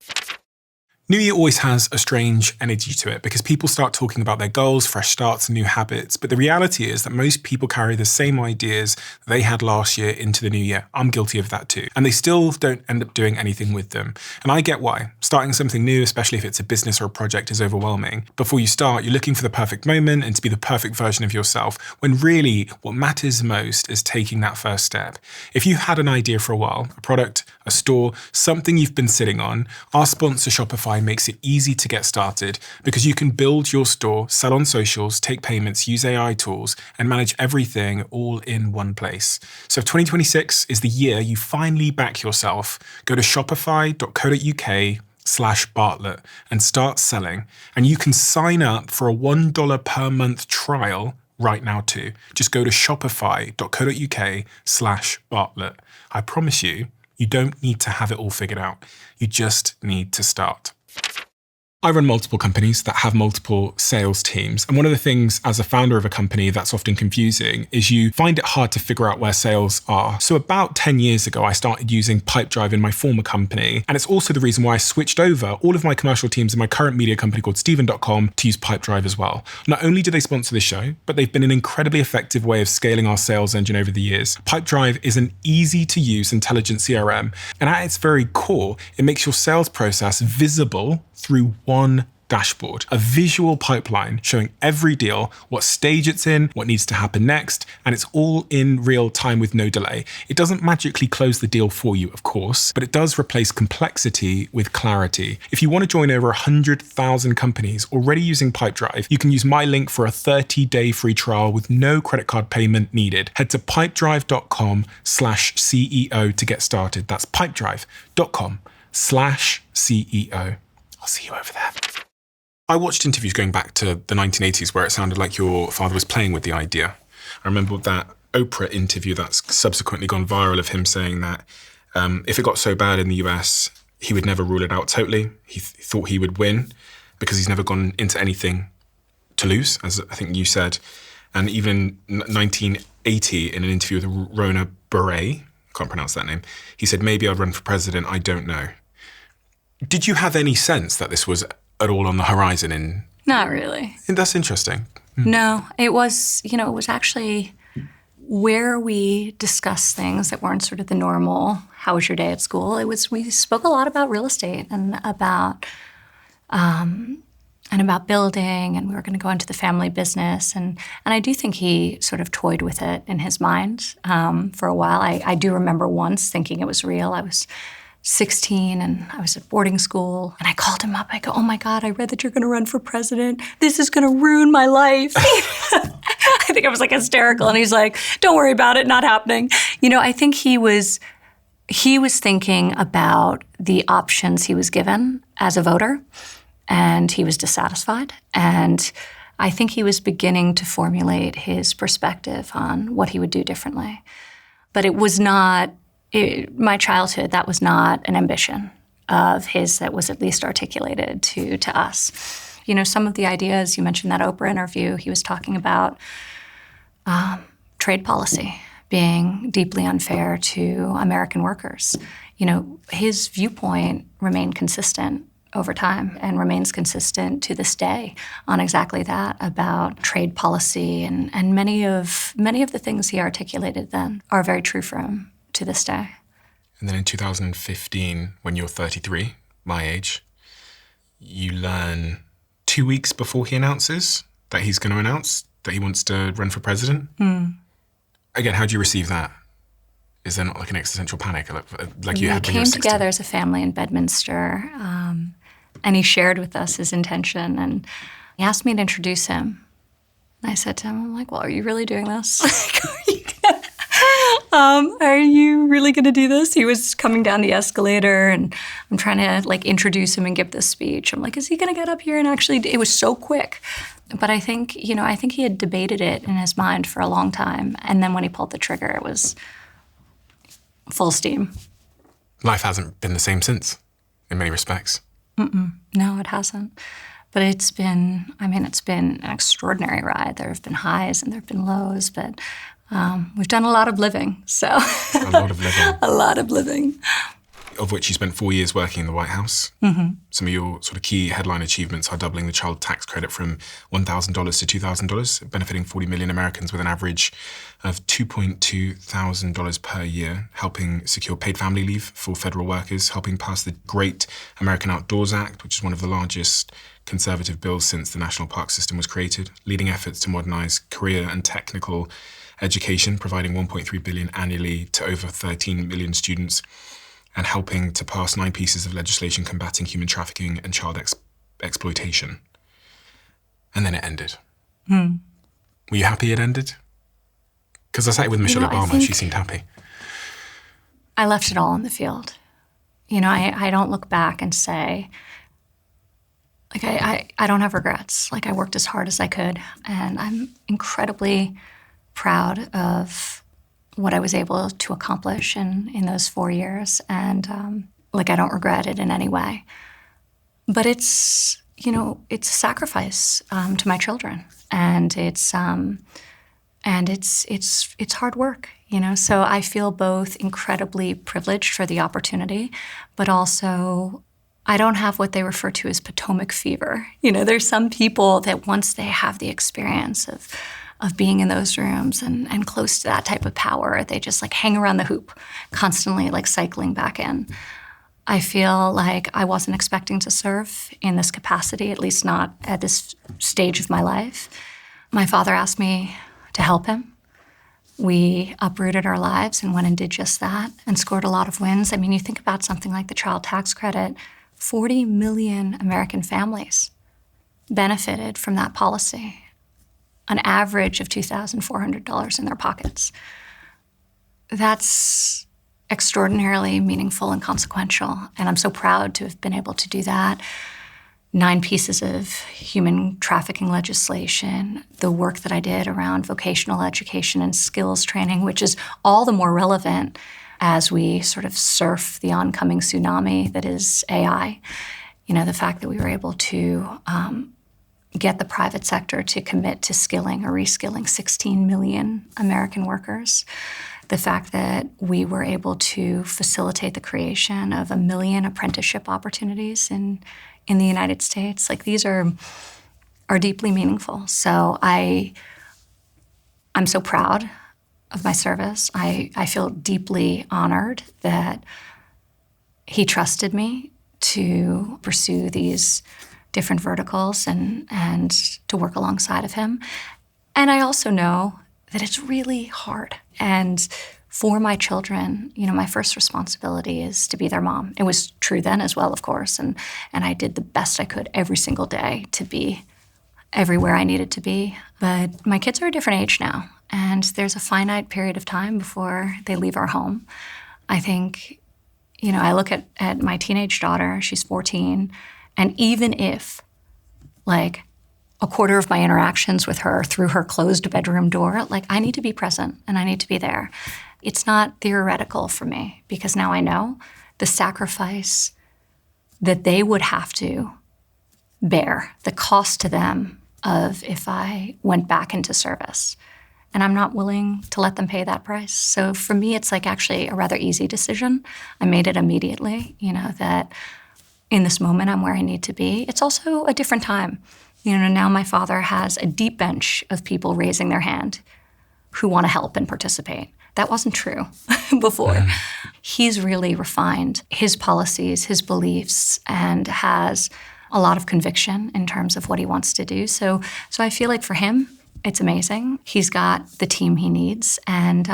New Year always has a strange energy to it because people start talking about their goals, fresh starts, and new habits. But the reality is that most people carry the same ideas they had last year into the new year. I'm guilty of that too. And they still don't end up doing anything with them. And I get why. Starting something new, especially if it's a business or a project, is overwhelming. Before you start, you're looking for the perfect moment and to be the perfect version of yourself, when really what matters most is taking that first step. If you had an idea for a while, a product, a store, something you've been sitting on, our sponsor Shopify makes it easy to get started because you can build your store, sell on socials, take payments, use AI tools, and manage everything all in one place. So if 2026 is the year you finally back yourself, go to shopify.co.uk/Bartlett and start selling. And you can sign up for a $1 per month trial right now too. Just go to shopify.co.uk/Bartlett. I promise you, you don't need to have it all figured out. You just need to start. I run multiple companies that have multiple sales teams. And one of the things as a founder of a company that's often confusing is you find it hard to figure out where sales are. So about 10 years ago, I started using Pipedrive in my former company. And it's also the reason why I switched over all of my commercial teams in my current media company called Steven.com to use Pipedrive as well. Not only do they sponsor the show, but they've been an incredibly effective way of scaling our sales engine over the years. Pipedrive is an easy to use intelligent CRM. And at its very core, it makes your sales process visible through one dashboard, a visual pipeline showing every deal, what stage it's in, what needs to happen next, and it's all in real time with no delay. It doesn't magically close the deal for you, of course, but it does replace complexity with clarity. If you want to join over 100,000 companies already using Pipedrive, you can use my link for a 30-day free trial with no credit card payment needed. Head to pipedrive.com/CEO to get started. That's pipedrive.com/CEO. I'll see you over there. I watched interviews going back to the 1980s where it sounded like your father was playing with the idea. I remember that Oprah interview that's subsequently gone viral of him saying that if it got so bad in the US, he would never rule it out totally. He thought he would win because he's never gone into anything to lose, as I think you said. And even in 1980, in an interview with Rona Beret, can't pronounce that name, he said, maybe I'd run for president, I don't know. Did you have any sense that this was at all on the horizon? Not really. That's interesting. No, it was, it was actually where we discussed things that weren't sort of the normal, how was your day at school? We spoke a lot about real estate and about building, and we were going to go into the family business. And I do think he sort of toyed with it in his mind for a while. I do remember once thinking it was real. I was 16 and I was at boarding school and I called him up. I go, oh my God, I read that you're going to run for president. This is going to ruin my life. I think I was like hysterical. And he's like, don't worry about it, not happening. I think he was thinking about the options he was given as a voter, and he was dissatisfied. And I think he was beginning to formulate his perspective on what he would do differently. But it was not, my childhood, that was not an ambition of his that was at least articulated to us. Some of the ideas, you mentioned that Oprah interview, he was talking about trade policy being deeply unfair to American workers. His viewpoint remained consistent over time and remains consistent to this day on exactly that, about trade policy, and many of the things he articulated then are very true for him to this day. And then in 2015, when you're 33, my age, you learn 2 weeks before he announces that he's going to announce that he wants to run for president. Again, how do you receive that? Is there not like an existential panic like you had when you were 16? We came together as a family in Bedminster, and he shared with us his intention, and he asked me to introduce him. And I said to him, I'm like, well, are you really doing this? Are you really going to do this? He was coming down the escalator, and I'm trying to introduce him and give this speech. I'm like, is he going to get up here and actually? It was so quick. But I think he had debated it in his mind for a long time. And then when he pulled the trigger, it was full steam. Life hasn't been the same since, in many respects. No, it hasn't. But it's been an extraordinary ride. There have been highs and there have been lows, but we've done a lot of living, so. A lot of living. A lot of living. of which you spent 4 years working in the White House. Some of your sort of key headline achievements are doubling the child tax credit from $1,000 to $2,000, benefiting 40 million Americans with an average of $2,200 per year, helping secure paid family leave for federal workers, helping pass the Great American Outdoors Act, which is one of the largest conservative bills since the national park system was created, leading efforts to modernize career and technical education, providing $1.3 billion annually to over 13 million students, and helping to pass 9 pieces of legislation combating human trafficking and child exploitation. And then it ended. Were you happy it ended? Because I sat with Michelle Obama, she seemed happy. I left it all in the field. I don't look back and say, like, I don't have regrets. Like, I worked as hard as I could, and I'm incredibly proud of what I was able to accomplish in those 4 years. And I don't regret it in any way. But it's a sacrifice to my children. And it's hard work, So I feel both incredibly privileged for the opportunity, but also I don't have what they refer to as Potomac fever. There's some people that once they have the experience of being in those rooms and close to that type of power, they just hang around the hoop, constantly cycling back in. I feel like I wasn't expecting to serve in this capacity, at least not at this stage of my life. My father asked me to help him. We uprooted our lives and went and did just that and scored a lot of wins. I mean, you think about something like the child tax credit, 40 million American families benefited from that policy, an average of $2,400 in their pockets. That's extraordinarily meaningful and consequential, and I'm so proud to have been able to do that. 9 pieces of human trafficking legislation, the work that I did around vocational education and skills training, which is all the more relevant as we sort of surf the oncoming tsunami that is AI. The fact that we were able to get the private sector to commit to skilling or reskilling 16 million American workers. The fact that we were able to facilitate the creation of 1 million apprenticeship opportunities in the United States. These are deeply meaningful. So I'm so proud of my service. I feel deeply honored that he trusted me to pursue these different verticals and to work alongside of him. And I also know that it's really hard. And for my children, my first responsibility is to be their mom. It was true then as well, of course. And I did the best I could every single day to be everywhere I needed to be. But my kids are a different age now. And there's a finite period of time before they leave our home. I think, I look at my teenage daughter, she's 14, and even if, a quarter of my interactions with her through her closed bedroom door, I need to be present and I need to be there. It's not theoretical for me because now I know the sacrifice that they would have to bear, the cost to them of if I went back into service. And I'm not willing to let them pay that price. So for me, it's actually a rather easy decision. I made it immediately, that in this moment, I'm where I need to be. It's also a different time. Now my father has a deep bench of people raising their hand who want to help and participate. That wasn't true before. He's really refined his policies, his beliefs, and has a lot of conviction in terms of what he wants to do. So I feel like for him, it's amazing. He's got the team he needs. And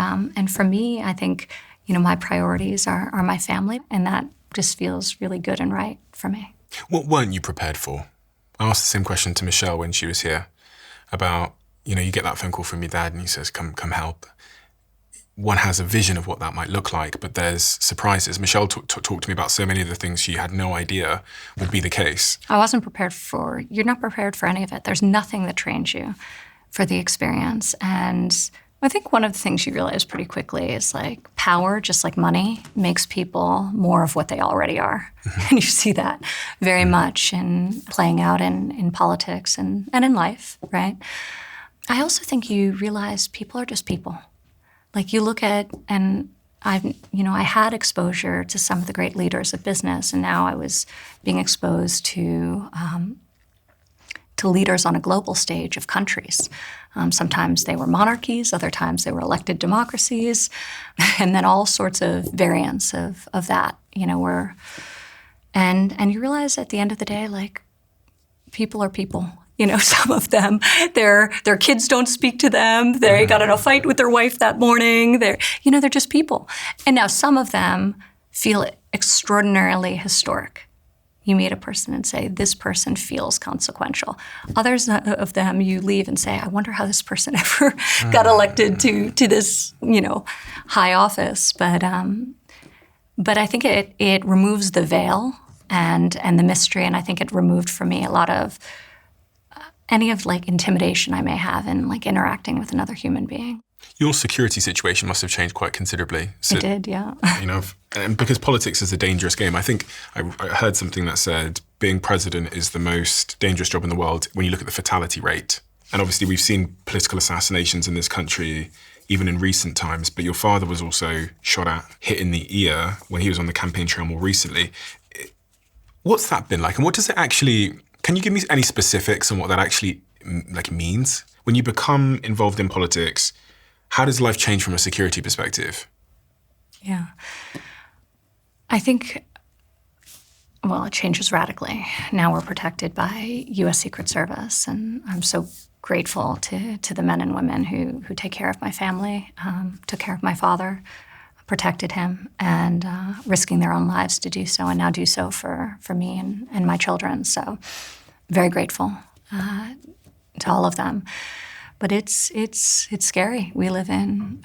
for me, I think, my priorities are my family, and that just feels really good and right for me. What weren't you prepared for? I asked the same question to Michelle when she was here about, you get that phone call from your dad and he says, come help. One has a vision of what that might look like, but there's surprises. Michelle talked to me about so many of the things she had no idea would be the case. You're not prepared for any of it. There's nothing that trains you for the experience. And I think one of the things you realize pretty quickly is power, just like money, makes people more of what they already are. And you see that very much in playing out in politics and in life, right? I also think you realize people are just people. You look at, and I had exposure to some of the great leaders of business, and now I was being exposed to leaders on a global stage of countries. Sometimes they were monarchies, other times they were elected democracies, and then all sorts of variants of that, and you realize at the end of the day, like, people are people. Some of them, their kids don't speak to them. They got in a fight with their wife that morning. They're just people. And now some of them feel extraordinarily historic. You meet a person and say, this person feels consequential. Others of them, you leave and say, I wonder how this person ever got elected to this, high office. But I think it removes the veil and the mystery, and I think it removed for me a lot of any of intimidation I may have in interacting with another human being. Your security situation must have changed quite considerably. So, it did, yeah. And because politics is a dangerous game. I think I heard something that said being president is the most dangerous job in the world when you look at the fatality rate. And obviously we've seen political assassinations in this country even in recent times, but your father was also shot at, hit in the ear when he was on the campaign trail more recently. What's that been like? And what does it actually, can you give me any specifics on what that actually means? When you become involved in politics, how does life change from a security perspective? Yeah. I think, it changes radically. Now we're protected by U.S. Secret Service, and I'm so grateful to the men and women who take care of my family, took care of my father, protected him, and risking their own lives to do so, and now do so for me and my children. So very grateful to all of them. But it's scary. We live in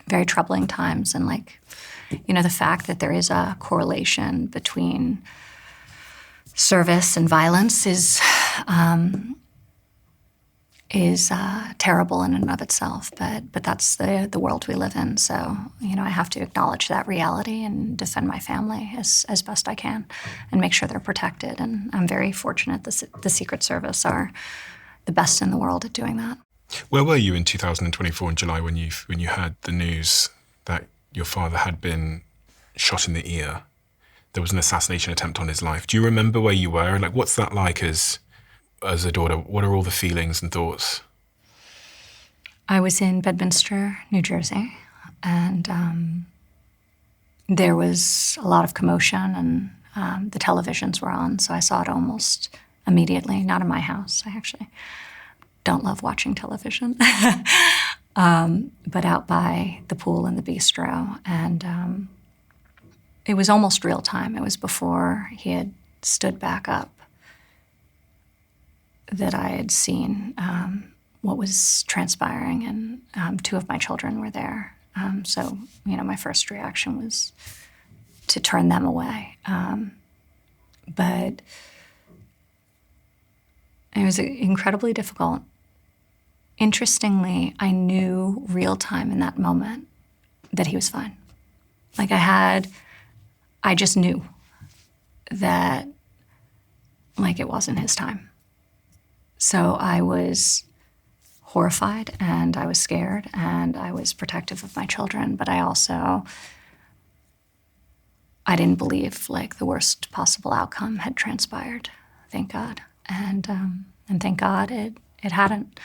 very troubling times, and the fact that there is a correlation between service and violence is terrible in and of itself. But that's the world we live in. So I have to acknowledge that reality and defend my family as best I can, and make sure they're protected. And I'm very fortunate the Secret Service are the best in the world at doing that. Where were you in 2024 in July when you heard the news that your father had been shot in the ear? There was an assassination attempt on his life. Do you remember where you were? What's that like as a daughter? What are all the feelings and thoughts? I was in Bedminster, New Jersey, and there was a lot of commotion, and the televisions were on, so I saw it almost immediately. Not in my house. I actually don't love watching television. But out by the pool and the bistro. And it was almost real time. It was before he had stood back up that I had seen what was transpiring, and two of my children were there. So my first reaction was to turn them away. But it was incredibly difficult. Interestingly, I knew real time in that moment that he was fine. I just knew that, it wasn't his time. So I was horrified, and I was scared, and I was protective of my children, but I didn't believe, the worst possible outcome had transpired, thank God. And thank God it hadn't.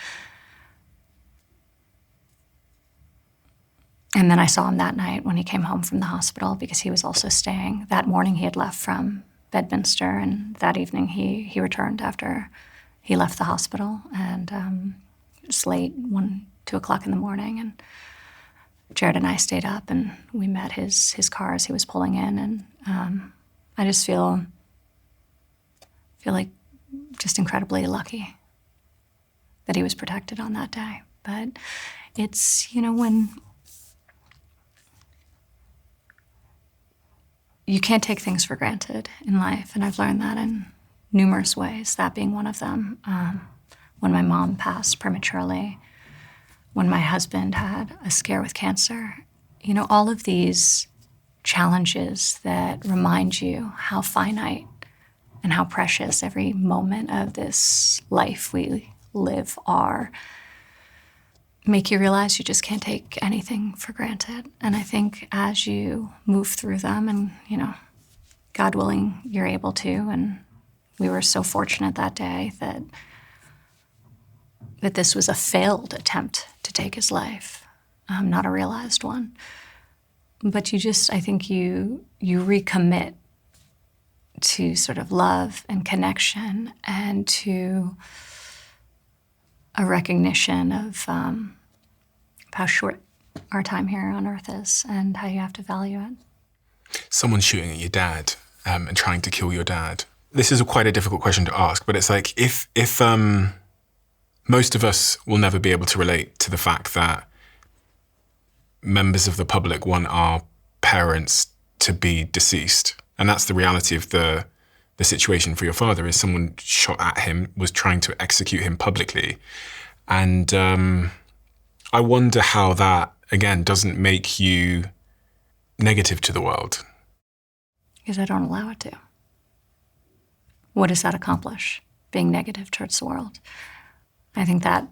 And then I saw him that night when he came home from the hospital, because he was also staying. That morning he had left from Bedminster, and that evening he returned after he left the hospital. And it was late, 2 o'clock in the morning, and Jared and I stayed up, and we met his car as he was pulling in. And I just feel like just incredibly lucky that he was protected on that day. But it's, when you can't take things for granted in life, and I've learned that in numerous ways, that being one of them. When my mom passed prematurely, when my husband had a scare with cancer, all of these challenges that remind you how finite and how precious every moment of this life we live are, make you realize you just can't take anything for granted. And I think as you move through them and, God willing, you're able to. And we were so fortunate that day that this was a failed attempt to take his life, not a realized one. But I think you recommit to sort of love and connection and to a recognition of how short our time here on Earth is and how you have to value it. Someone shooting at your dad and trying to kill your dad. This is quite a difficult question to ask, but it's like if most of us will never be able to relate to the fact that members of the public want our parents to be deceased. And that's the reality of the situation for your father, is someone shot at him, was trying to execute him publicly. And I wonder how that, again, doesn't make you negative to the world. Because I don't allow it to. What does that accomplish, being negative towards the world? I think that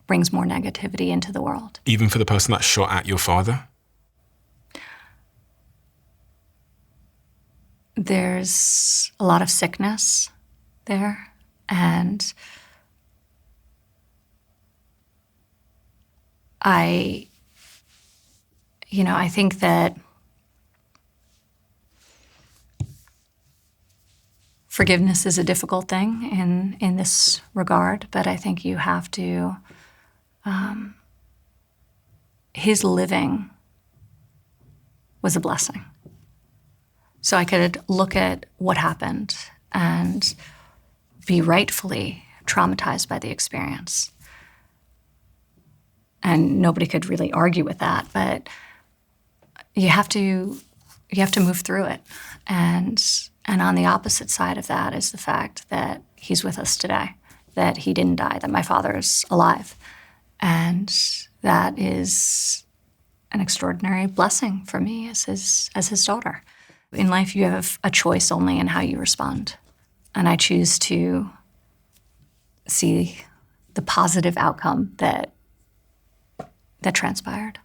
brings more negativity into the world. Even for the person that shot at your father? There's a lot of sickness there, and I think that forgiveness is a difficult thing in this regard, but I think you have to, his living was a blessing. So I could look at what happened and be rightfully traumatized by the experience. And nobody could really argue with that, but you have to move through it. And on the opposite side of that is the fact that he's with us today, that he didn't die, that my father is alive. And that is an extraordinary blessing for me as his daughter. In life, you have a choice only in how you respond. And I choose to see the positive outcome that transpired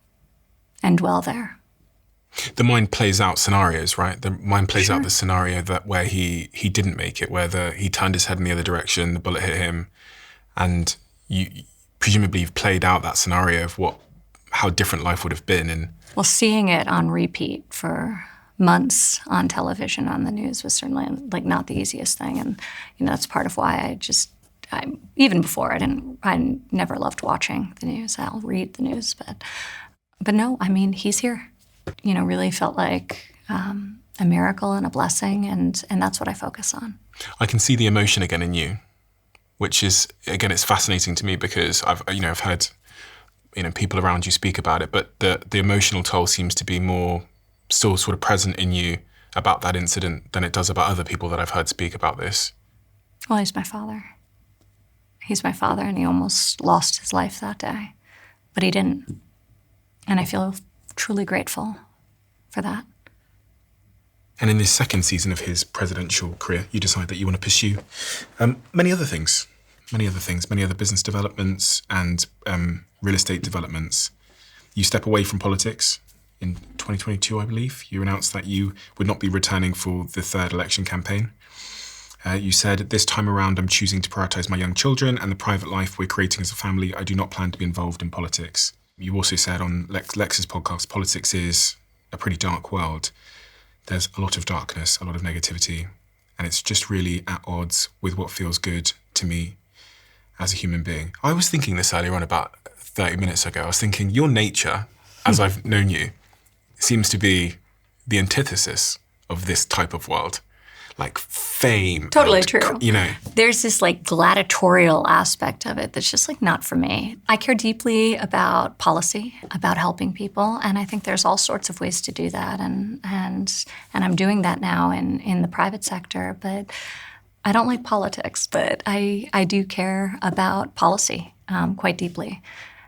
and dwell there. The mind plays out scenarios, right? The mind plays out the scenario where he didn't make it, where he turned his head in the other direction, the bullet hit him, and presumably you've played out that scenario of how different life would have been. Well, seeing it on repeat for months on television, on the news, was certainly not the easiest thing, and that's part of why I even before I never loved watching the news. I'll read the news, but no, he's here. Really felt like a miracle and a blessing, and that's what I focus on. I can see the emotion again in you, which is, again, it's fascinating to me because I've heard people around you speak about it, but the emotional toll seems to be more still sort of present in you about that incident than it does about other people that I've heard speak about this. Well, he's my father. He's my father, and he almost lost his life that day, but he didn't. And I feel truly grateful for that. And in this second season of his presidential career, you decide that you want to pursue many other business developments and real estate developments. You step away from politics. In 2022, I believe, you announced that you would not be returning for the third election campaign. You said, this time around, I'm choosing to prioritize my young children and the private life we're creating as a family. I do not plan to be involved in politics. You also said on Lex's podcast, politics is a pretty dark world. There's a lot of darkness, a lot of negativity, and it's just really at odds with what feels good to me as a human being. I was thinking this earlier on, about 30 minutes ago. I was thinking, your nature, as I've known you, seems to be the antithesis of this type of world, like fame. Totally true. There's this gladiatorial aspect of it that's just not for me. I care deeply about policy, about helping people, and I think there's all sorts of ways to do that, and I'm doing that now in the private sector. But I don't like politics, but I do care about policy quite deeply,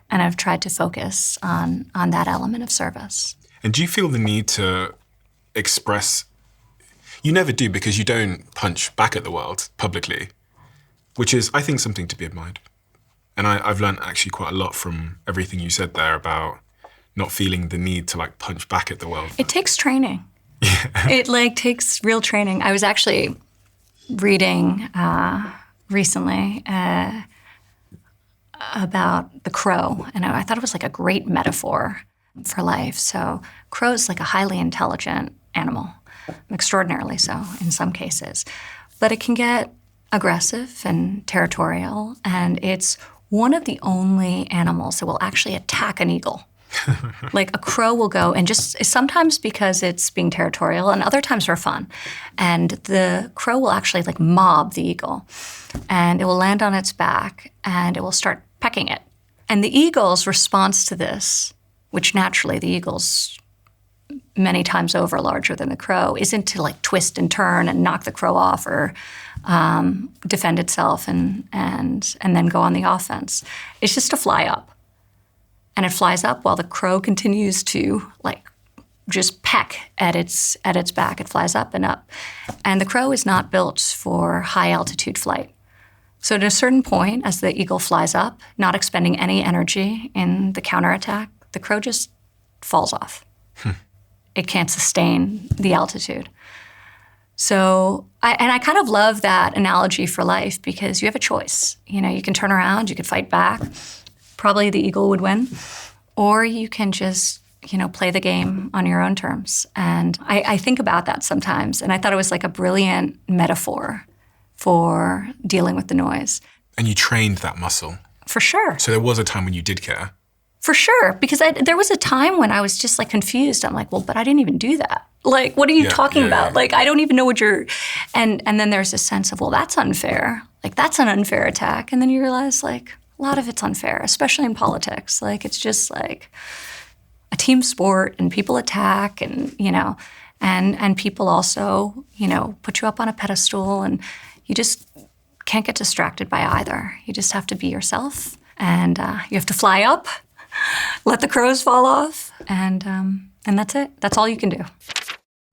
and I've tried to focus on that element of service. And do you feel the need to express? You never do, because you don't punch back at the world publicly, which is, I think, something to be admired. And I've learned actually quite a lot from everything you said there about not feeling the need to like punch back at the world. It takes training. It like takes real training. I was actually reading recently about the crow, and I thought it was like a great metaphor for life. So crow's like a highly intelligent animal, extraordinarily so in some cases, but it can get aggressive and territorial, and it's one of the only animals that will actually attack an eagle. Like a crow will go and just, sometimes because it's being territorial and other times for fun. And the crow will actually like mob the eagle, and it will land on its back and it will start pecking it. And the eagle's response to this, which naturally the eagle's many times over larger than the crow, isn't to like twist and turn and knock the crow off or defend itself and then go on the offense. It's just to fly up. And it flies up while the crow continues to like just peck at its back. It flies up and up. And the crow is not built for high altitude flight. So at a certain point, as the eagle flies up, not expending any energy in the counterattack, the crow just falls off. It can't sustain the altitude. So, I kind of love that analogy for life because you have a choice. You know, you can turn around, you could fight back. Probably the eagle would win, or you can just, you know, play the game on your own terms. And I think about that sometimes, and I thought it was like a brilliant metaphor for dealing with the noise. And you trained that muscle. For sure. So there was a time when you did care. For sure, because there was a time when I was just like confused. I'm like, well, but I didn't even do that. Like, what are you talking about? Like, I don't even know what you're, and then there's this sense of, well, that's unfair. Like, that's an unfair attack. And then you realize, like, a lot of it's unfair, especially in politics. Like, it's just like a team sport and people attack and, you know, and people also, you know, put you up on a pedestal and you just can't get distracted by either. You just have to be yourself and you have to fly up, let the crows fall off, and that's it. That's all you can do.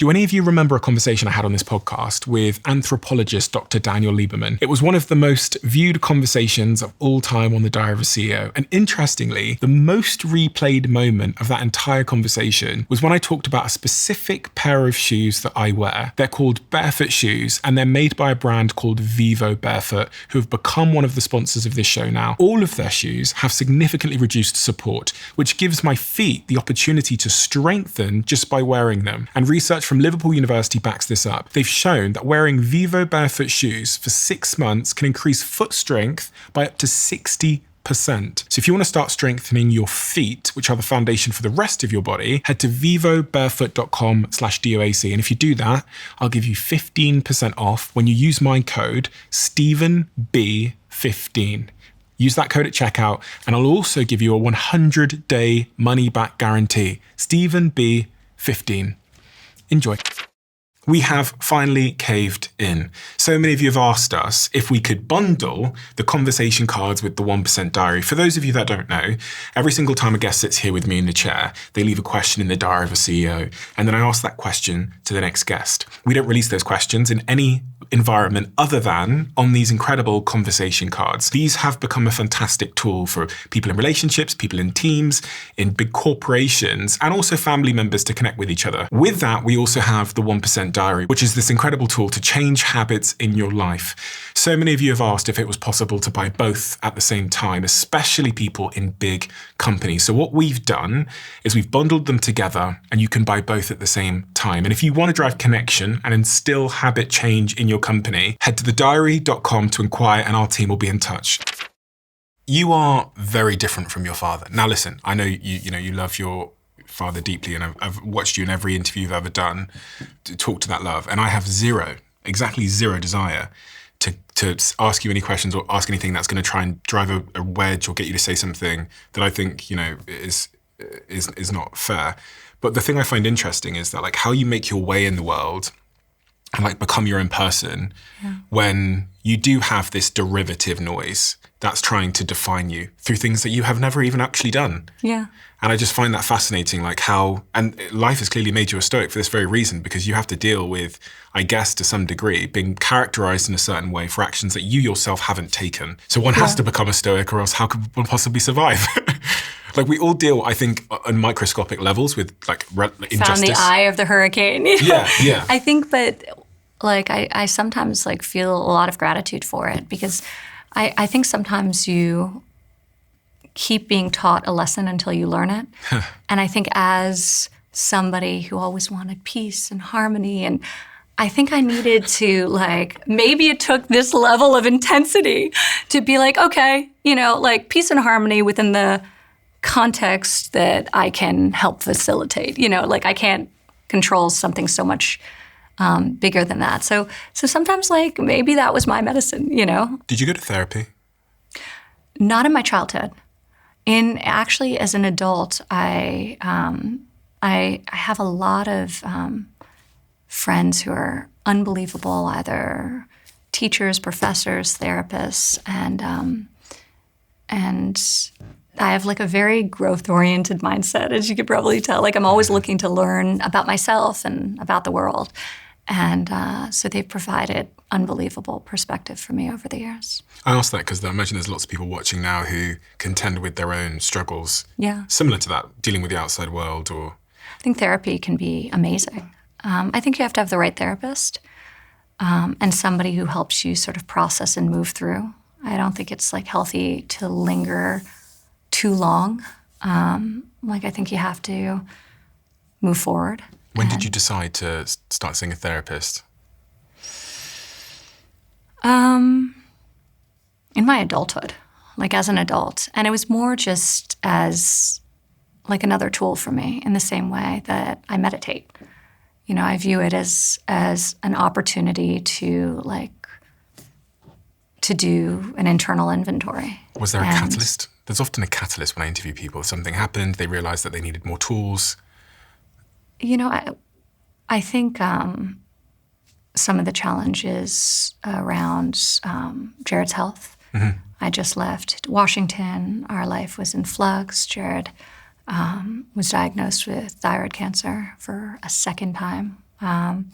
Do any of you remember a conversation I had on this podcast with anthropologist Dr. Daniel Lieberman? It was one of the most viewed conversations of all time on the Diary of a CEO. And interestingly, the most replayed moment of that entire conversation was when I talked about a specific pair of shoes that I wear. They're called barefoot shoes, and they're made by a brand called Vivo Barefoot, who have become one of the sponsors of this show now. All of their shoes have significantly reduced support, which gives my feet the opportunity to strengthen just by wearing them. And research from Liverpool University backs this up. They've shown that wearing Vivo Barefoot shoes for 6 months can increase foot strength by up to 60%. So if you want to start strengthening your feet, which are the foundation for the rest of your body, head to vivobarefoot.com/DOAC. And if you do that, I'll give you 15% off when you use my code StephenB15. Use that code at checkout, and I'll also give you a 100-day money-back guarantee. StephenB15. Enjoy. We have finally caved in. So many of you have asked us if we could bundle the conversation cards with the 1% diary. For those of you that don't know, every single time a guest sits here with me in the chair, they leave a question in the Diary of a CEO, and then I ask that question to the next guest. We don't release those questions in any environment other than on these incredible conversation cards. These have become a fantastic tool for people in relationships, people in teams, in big corporations, and also family members to connect with each other. With that, we also have the 1% diary, which is this incredible tool to change habits in your life. So many of you have asked if it was possible to buy both at the same time, especially people in big companies. So what we've done is we've bundled them together, and you can buy both at the same time. And if you want to drive connection and instill habit change in your company, head to thediary.com to inquire, and our team will be in touch. You are very different from your father. Now listen, I know you love your father deeply, and I've watched you in every interview you've ever done to talk to that love, and I have exactly zero desire to ask you any questions or ask anything that's going to try and drive a wedge or get you to say something that I think is not fair. But the thing I find interesting is that like how you make your way in the world and like become your own person when you do have this derivative noise that's trying to define you through things that you have never even actually done. Yeah. And I just find that fascinating, like how, and life has clearly made you a Stoic for this very reason, because you have to deal with, I guess to some degree, being characterized in a certain way for actions that you yourself haven't taken. So one has to become a Stoic, or else how could one possibly survive? Like we all deal, I think, on microscopic levels with like injustice. Found the eye of the hurricane. Yeah, yeah. I think, but like I sometimes like feel a lot of gratitude for it, because I think sometimes you keep being taught a lesson until you learn it. And I think as somebody who always wanted peace and harmony, and I think I needed to like, maybe it took this level of intensity to be like, okay, you know, like peace and harmony within the context that I can help facilitate. You know, like I can't control something so much bigger than that. So sometimes like maybe that was my medicine, you know? Did you go to therapy? Not in my childhood. Actually, as an adult, I have a lot of friends who are unbelievable, either teachers, professors, therapists, and I have like a very growth-oriented mindset, as you could probably tell. Like I'm always looking to learn about myself and about the world. And so they've provided unbelievable perspective for me over the years. I ask that because I imagine there's lots of people watching now who contend with their own struggles. Yeah. Similar to that, dealing with the outside world or... I think therapy can be amazing. I think you have to have the right therapist and somebody who helps you sort of process and move through. I don't think it's like healthy to linger too long. Like I think you have to move forward. When did you decide to start seeing a therapist? In my adulthood, like as an adult. And it was more just as like another tool for me in the same way that I meditate. You know, I view it as an opportunity to do an internal inventory. Was there a catalyst? There's often a catalyst when I interview people. Something happened, they realized that they needed more tools. You know, I think some of the challenges around Jared's health. Mm-hmm. I just left Washington. Our life was in flux. Jared was diagnosed with thyroid cancer for a second time. And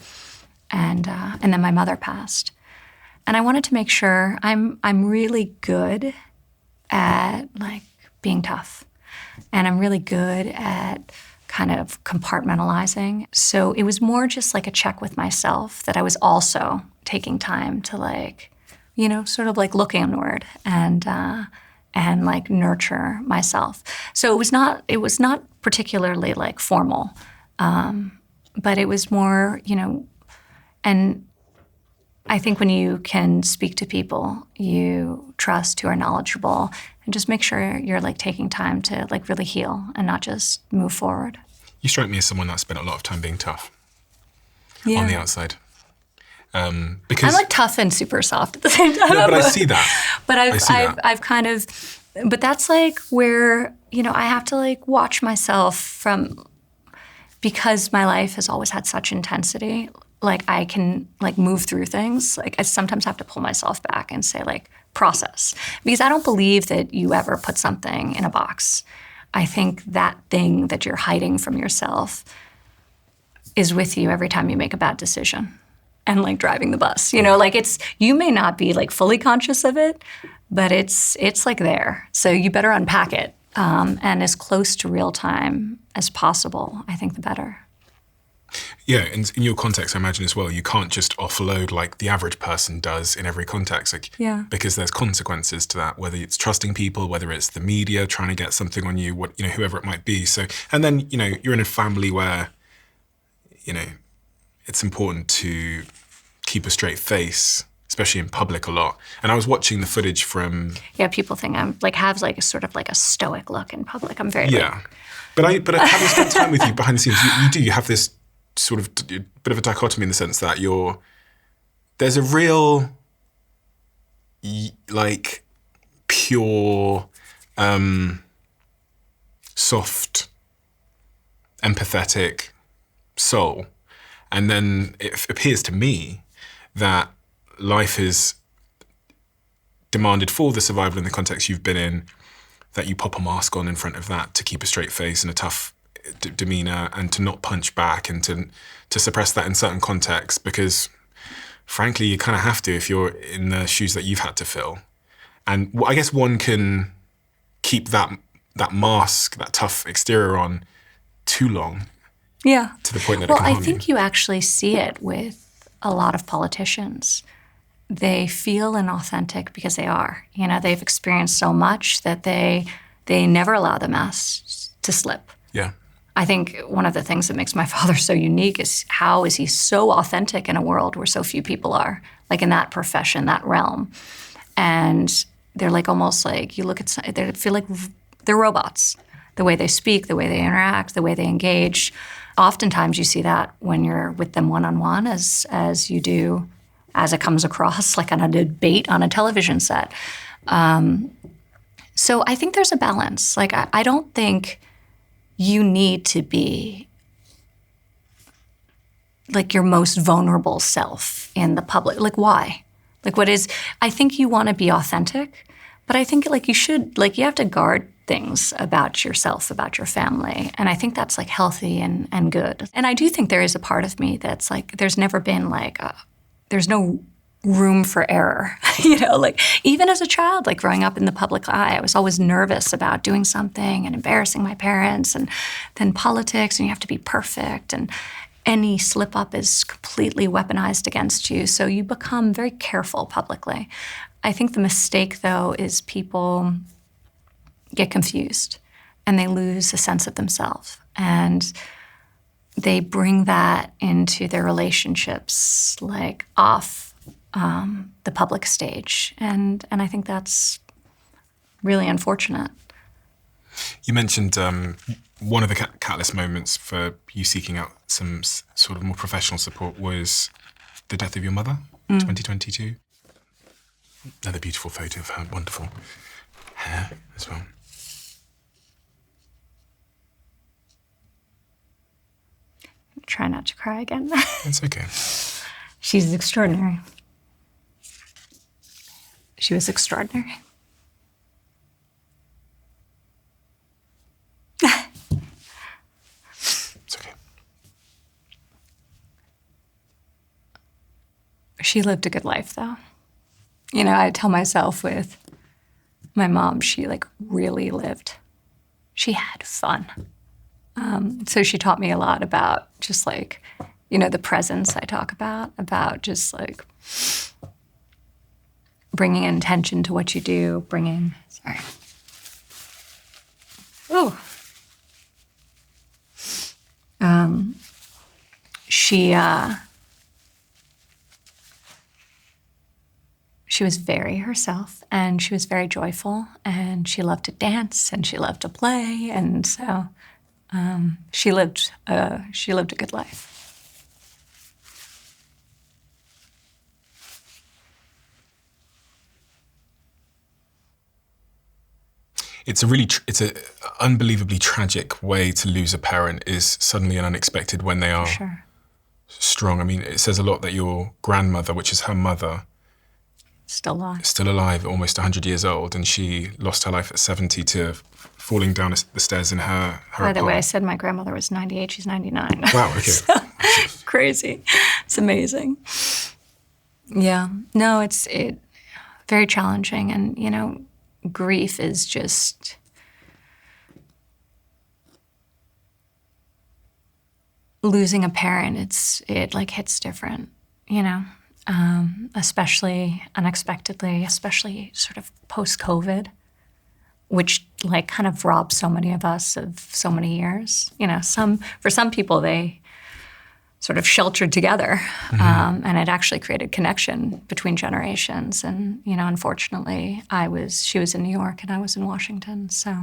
then my mother passed. And I wanted to make sure I'm really good at like being tough. And I'm really good at kind of compartmentalizing. So it was more just like a check with myself that I was also taking time to like, you know, sort of like look inward and like nurture myself. So it was not particularly like formal, but it was more, you know, and I think when you can speak to people you trust who are knowledgeable, and just make sure you're like taking time to like really heal and not just move forward. You strike me as someone that spent a lot of time being tough Yeah. on the outside. Because I'm like tough and super soft at the same time. No, but I see that. But I've kind of, but that's like where, you know, I have to like watch myself from, because my life has always had such intensity, like I can like move through things. Like I sometimes have to pull myself back and say like, process. Because I don't believe that you ever put something in a box. I think that thing that you're hiding from yourself is with you every time you make a bad decision. And like driving the bus, you know, like you may not be like fully conscious of it, but it's like there. So you better unpack it and as close to real time as possible. I think the better. Yeah, and in your context, I imagine as well, you can't just offload like the average person does in every context, like, yeah. Because there's consequences to that, whether it's trusting people, whether it's the media trying to get something on you, what, you know, whoever it might be. So, and then, you know, you're in a family where, you know, it's important to keep a straight face, especially in public a lot. And I was watching the footage from... Yeah, people think I'm like, have like a sort of like a stoic look in public. I'm very But having spent time with you behind the scenes, you have this sort of bit of a dichotomy in the sense that there's a real like pure, soft, empathetic soul. And then it appears to me that life has demanded for the survival in the context you've been in, that you pop a mask on in front of that to keep a straight face and a tough demeanor, and to not punch back, and to suppress that in certain contexts, because frankly, you kind of have to if you're in the shoes that you've had to fill. And I guess one can keep that mask, that tough exterior on too long. Yeah. To the point that it can harm you. Well, I think you actually see it with a lot of politicians. They feel inauthentic because they are. You know, they've experienced so much that they never allow the mask to slip. Yeah. I think one of the things that makes my father so unique is how is he so authentic in a world where so few people are, like in that profession, that realm. And they're like almost like, you look at, they feel like they're robots. The way they speak, the way they interact, the way they engage. Oftentimes you see that when you're with them one-on-one as you do, as it comes across, like on a debate on a television set. So I think there's a balance. Like, I don't think you need to be like your most vulnerable self in the public. Like, why? Like, what is, I think you want to be authentic, but I think like you should, like you have to guard things about yourself, about your family. And I think that's like healthy and good. And I do think there is a part of me that's like, there's never been like, there's no room for error, you know, like even as a child, like growing up in the public eye, I was always nervous about doing something and embarrassing my parents, and then politics, and you have to be perfect, and any slip up is completely weaponized against you. So you become very careful publicly. I think the mistake though is people get confused and they lose a sense of themselves, and they bring that into their relationships, like off the public stage. And I think that's really unfortunate. You mentioned one of the catalyst moments for you seeking out some sort of more professional support was the death of your mother, 2022. Another beautiful photo of her wonderful hair as well. Try not to cry again. It's okay. She's extraordinary. She was extraordinary. It's okay. She lived a good life, though. You know, I tell myself with my mom, she like really lived. She had fun. So she taught me a lot about just like, you know, the presence I talk about just like bringing intention to what you do, sorry. Oh. She was very herself, and she was very joyful, and she loved to dance, and she loved to play, and so she lived a good life. It's a unbelievably tragic way to lose a parent, is suddenly and unexpected when they are strong. I mean, it says a lot that your grandmother, which is her mother, still alive, almost 100 years old, and she lost her life at 70 to falling down the stairs in her By the way, I said my grandmother was 98, she's 99. Wow, okay. So, crazy. It's amazing. Yeah. No, it's very challenging, and, you know, grief is just losing a parent. It like hits different, you know, especially unexpectedly, especially sort of post-COVID, which like kind of robs so many of us of so many years. You know, for some people they sort of sheltered together, and it actually created connection between generations. And, you know, unfortunately, she was in New York and I was in Washington, so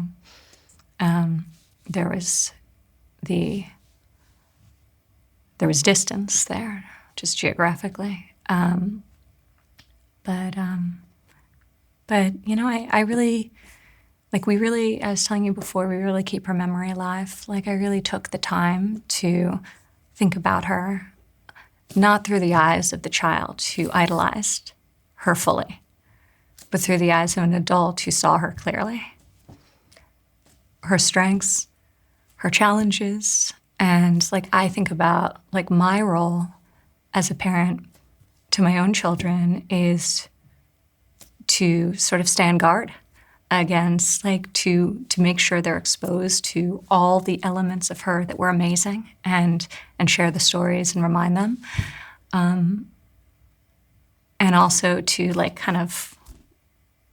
there was distance there, just geographically. But you know, I really, like I was telling you before, we really keep her memory alive. Like, I really took the time to think about her, not through the eyes of the child who idolized her fully, but through the eyes of an adult who saw her clearly. Her strengths, her challenges, and like I think about like my role as a parent to my own children is to sort of stand guard against, like to make sure they're exposed to all the elements of her that were amazing and share the stories and remind them. And also to like kind of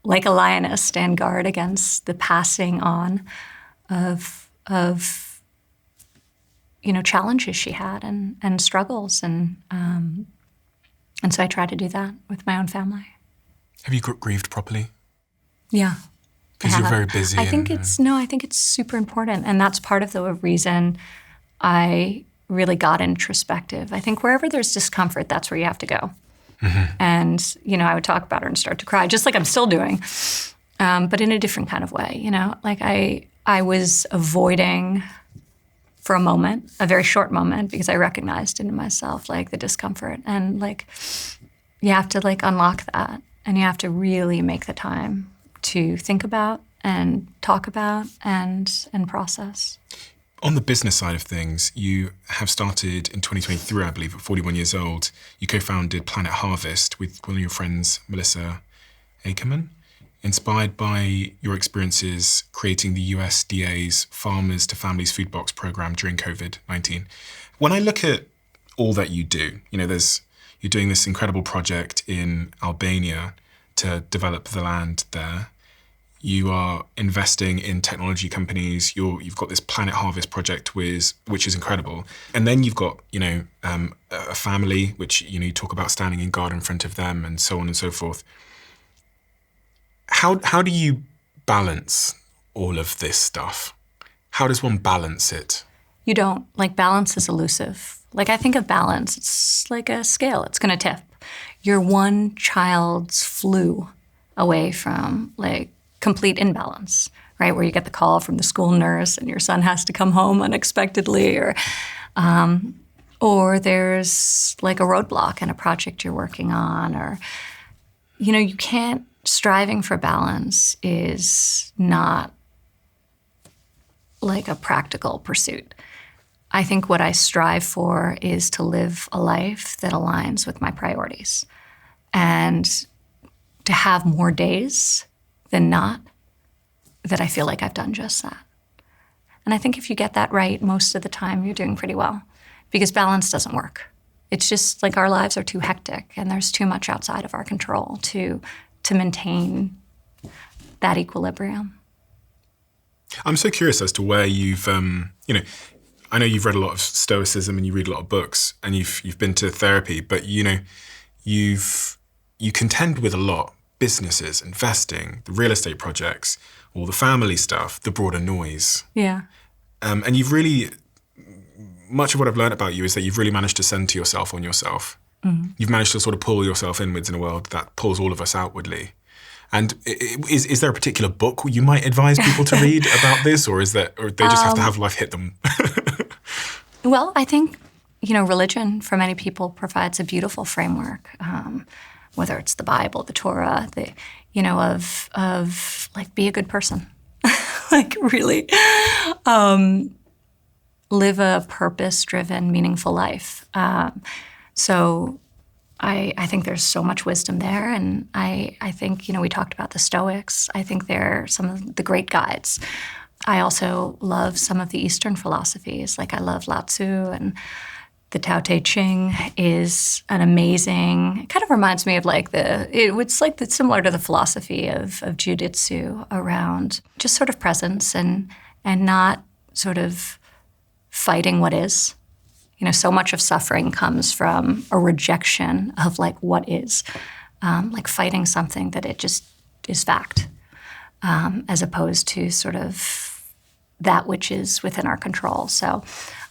like a lioness stand guard against the passing on of you know, challenges she had and struggles. And so I try to do that with my own family. Have you grieved properly? Yeah. Because you're very busy. I think it's super important. And that's part of the reason I really got introspective. I think wherever there's discomfort, that's where you have to go. Mm-hmm. And, you know, I would talk about her and start to cry, just like I'm still doing, but in a different kind of way, you know? Like I was avoiding for a moment, a very short moment, because I recognized in myself, like, the discomfort. And, like, you have to, like, unlock that. And you have to really make the time to think about and talk about and process. On the business side of things, you have started in 2023, I believe, at 41 years old. You co-founded Planet Harvest with one of your friends, Melissa Ackerman, inspired by your experiences creating the USDA's Farmers to Families Food Box program during COVID-19. When I look at all that you do, you know, you're doing this incredible project in Albania to develop the land there. You are investing in technology companies. You've got this Planet Harvest project which is incredible. And then you've got, you know, a family, which, you know, you talk about standing in guard in front of them and so on and so forth. How do you balance all of this stuff? How does one balance it? You don't. Like, balance is elusive. Like, I think of balance, it's like a scale. It's going to tip. You're one child's flu away from, like, complete imbalance, right? Where you get the call from the school nurse and your son has to come home unexpectedly, or there's, like, a roadblock in a project you're working on, or, you know, you can't. Striving for balance is not like a practical pursuit. I think what I strive for is to live a life that aligns with my priorities and to have more days than not that I feel like I've done just that. And I think if you get that right, most of the time you're doing pretty well, because balance doesn't work. It's just like our lives are too hectic and there's too much outside of our control to maintain that equilibrium. I'm so curious as to where you've, you know, I know you've read a lot of Stoicism and you read a lot of books and you've been to therapy, but, you know, you contend with a lot: businesses, investing, the real estate projects, all the family stuff, the broader noise. Yeah. And you've really, much of what I've learned about you is that you've really managed to center yourself on yourself. Mm-hmm. You've managed to sort of pull yourself inwards in a world that pulls all of us outwardly. And is there a particular book you might advise people to read about this, or they just have to have life hit them? Well, I think, you know, religion for many people provides a beautiful framework, whether it's the Bible, the Torah, you know, of like, be a good person, like, really live a purpose-driven, meaningful life. So I think there's so much wisdom there. And I think, you know, we talked about the Stoics. I think they're some of the great guides. I also love some of the Eastern philosophies. Like, I love Lao Tzu, and the Tao Te Ching is an amazing, it kind of reminds me of like it's like similar to the philosophy of jiu-jitsu around just sort of presence and not sort of fighting what is. You know, so much of suffering comes from a rejection of, like, what is, like fighting something that it just is fact, as opposed to sort of that which is within our control. So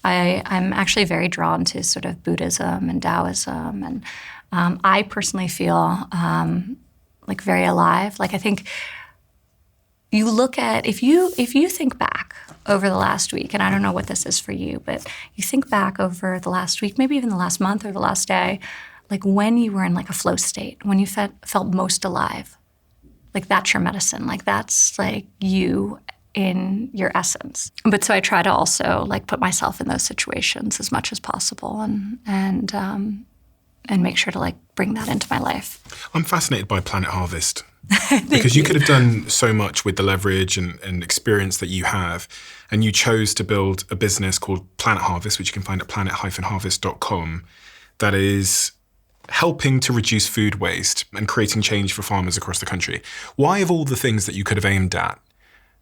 I'm actually very drawn to sort of Buddhism and Taoism. And I personally feel like very alive. Like, I think you look at, if you think back over the last week, and I don't know what this is for you, but you think back over the last week, maybe even the last month or the last day, like when you were in like a flow state, when you felt most alive, Like that's your medicine. Like that's like you in your essence. But so I try to also like put myself in those situations as much as possible and make sure to like bring that into my life. I'm fascinated by Planet Harvest because you could have done so much with the leverage and experience that you have, and you chose to build a business called Planet Harvest, which you can find at planet-harvest.com, that is helping to reduce food waste and creating change for farmers across the country. Why, of all the things that you could have aimed at,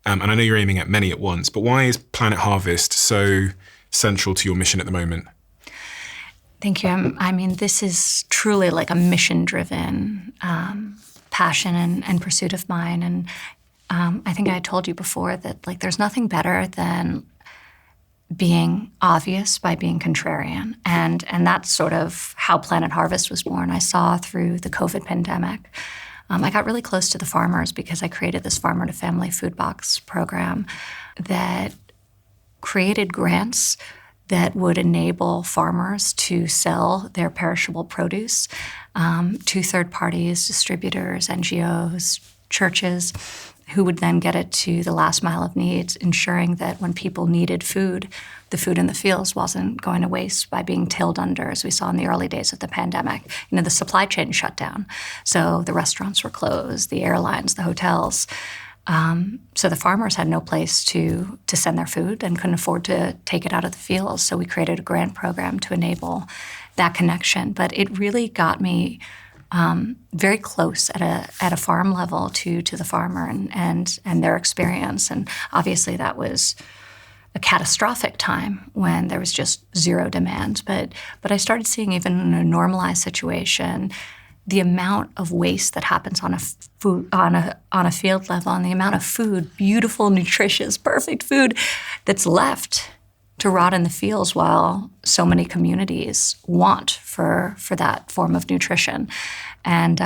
and I know you're aiming at many at once, but why is Planet Harvest so central to your mission at the moment? Thank you. I mean, this is truly like a mission-driven passion and pursuit of mine. And I think I told you before that like there's nothing better than being obvious by being contrarian. And that's sort of how Planet Harvest was born. I saw through the COVID pandemic. I got really close to the farmers because I created this farmer to family food box program that created grants that would enable farmers to sell their perishable produce to third parties, distributors, NGOs, churches, who would then get it to the last mile of needs, ensuring that when people needed food, the food in the fields wasn't going to waste by being tilled under, as we saw in the early days of the pandemic. You know, the supply chain shut down. So the restaurants were closed, the airlines, the hotels. So the farmers had no place to send their food and couldn't afford to take it out of the fields. So we created a grant program to enable that connection. But it really got me very close at a farm level to the farmer and their experience. And obviously that was a catastrophic time when there was just zero demand. But I started seeing, even in a normalized situation, the amount of waste that happens on a field level, and the amount of food, beautiful, nutritious, perfect food that's left to rot in the fields while so many communities want for that form of nutrition. And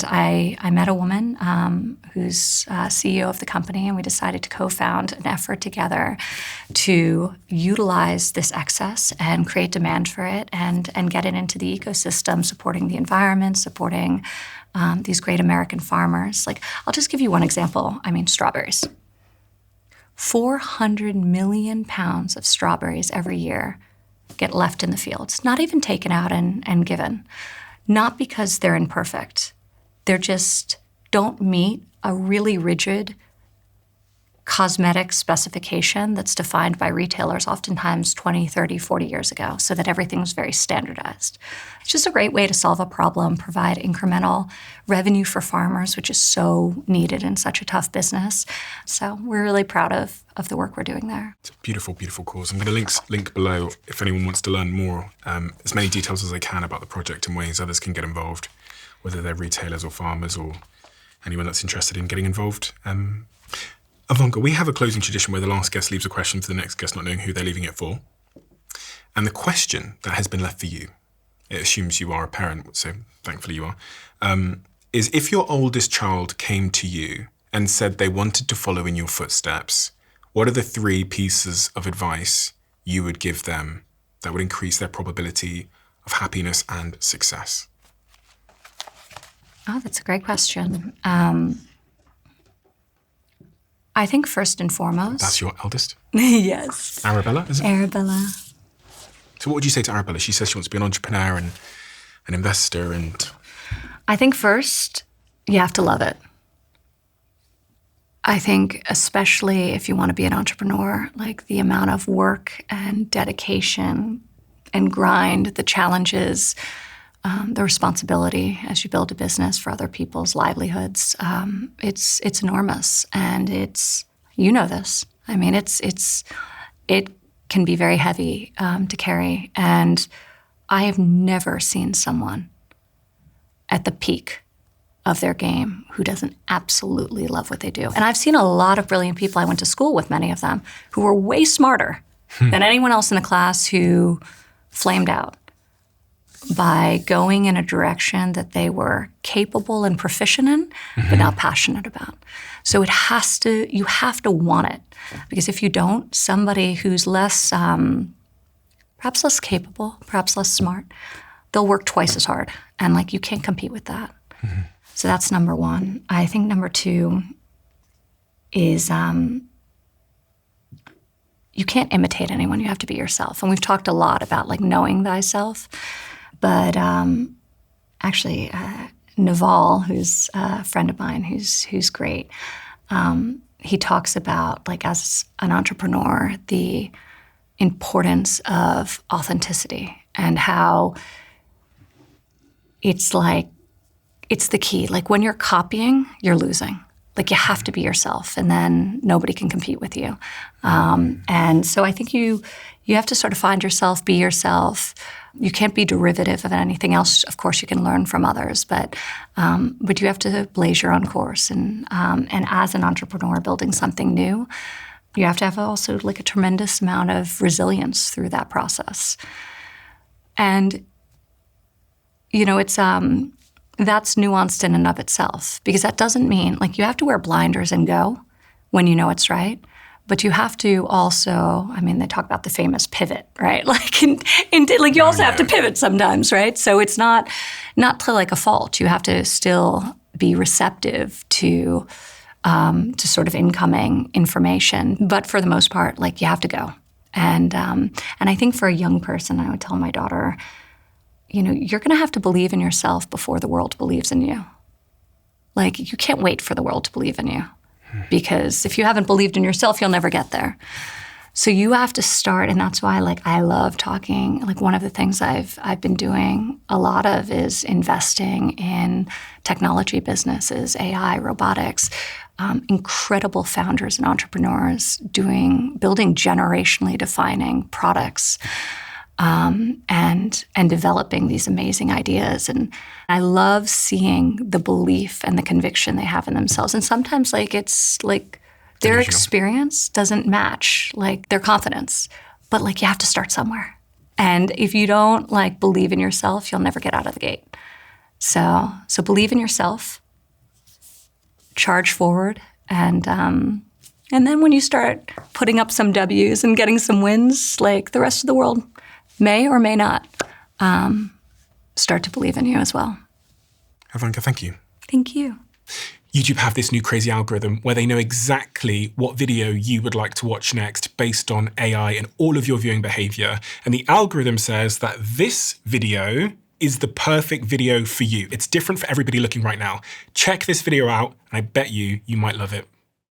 I met a woman who's CEO of the company, and we decided to co-found an effort together to utilize this excess and create demand for it and get it into the ecosystem, supporting the environment, supporting these great American farmers. Like, I'll just give you one example. I mean, strawberries. 400 million pounds of strawberries every year get left in the fields, not even taken out and given. Not because they're imperfect. They just don't meet a really rigid cosmetic specification that's defined by retailers oftentimes 20, 30, 40 years ago, so that everything's very standardized. It's just a great way to solve a problem, provide incremental revenue for farmers, which is so needed in such a tough business. So we're really proud of the work we're doing there. It's a beautiful, beautiful cause. I'm going to link below if anyone wants to learn more, as many details as I can about the project and ways others can get involved, whether they're retailers or farmers or anyone that's interested in getting involved. Ivanka, we have a closing tradition where the last guest leaves a question for the next guest, not knowing who they're leaving it for. And the question that has been left for you, it assumes you are a parent, so thankfully you are, is if your oldest child came to you and said they wanted to follow in your footsteps, what are the 3 pieces of advice you would give them that would increase their probability of happiness and success? Oh, that's a great question. I think first and foremost... That's your eldest? Yes. Arabella, is it? Arabella. So what would you say to Arabella? She says she wants to be an entrepreneur and an investor and... I think first, you have to love it. I think especially if you want to be an entrepreneur, like the amount of work and dedication and grind, the challenges, the responsibility as you build a business for other people's livelihoods, it's enormous. And it's, you know this. I mean, it can be very heavy to carry. And I have never seen someone at the peak of their game who doesn't absolutely love what they do. And I've seen a lot of brilliant people. I went to school with many of them who were way smarter than anyone else in the class, who flamed out by going in a direction that they were capable and proficient in, but not passionate about. So you have to want it. Because if you don't, somebody who's less, perhaps less capable, perhaps less smart, they'll work twice as hard. And like, you can't compete with that. So that's number one. I think number two is you can't imitate anyone. You have to be yourself. And we've talked a lot about like knowing thyself. But actually, Naval, who's a friend of mine, who's great, he talks about like as an entrepreneur, the importance of authenticity and how it's the key. Like when you're copying, you're losing. Like you have to be yourself, and then nobody can compete with you. And so I think you have to sort of find yourself, be yourself. You can't be derivative of anything else. Of course, you can learn from others, but you have to blaze your own course. And as an entrepreneur building something new, you have to have also like a tremendous amount of resilience through that process. And it's that's nuanced in and of itself, because that doesn't mean like you have to wear blinders and go when you know it's right. But you have to also, they talk about the famous pivot, right? Like, like you also have to pivot sometimes, right? So it's not to like a fault. You have to still be receptive to sort of incoming information. But for the most part, like you have to go. And I think for a young person, I would tell my daughter, you're going to have to believe in yourself before the world believes in you. Like, you can't wait for the world to believe in you, because if you haven't believed in yourself, you'll never get there. So you have to start, and that's why, like, I love talking. Like, one of the things I've been doing a lot of is investing in technology businesses, AI, robotics, incredible founders and entrepreneurs building generationally defining products. And developing these amazing ideas. And I love seeing the belief and the conviction they have in themselves. And sometimes like it's like their experience doesn't match like their confidence, but like you have to start somewhere. And if you don't like believe in yourself, you'll never get out of the gate. So believe in yourself, charge forward, and then when you start putting up some W's and getting some wins, like the rest of the world may or may not start to believe in you as well. Ivanka, thank you. Thank you. YouTube have this new crazy algorithm where they know exactly what video you would like to watch next based on AI and all of your viewing behavior. And the algorithm says that this video is the perfect video for you. It's different for everybody looking right now. Check this video out, and I bet you might love it.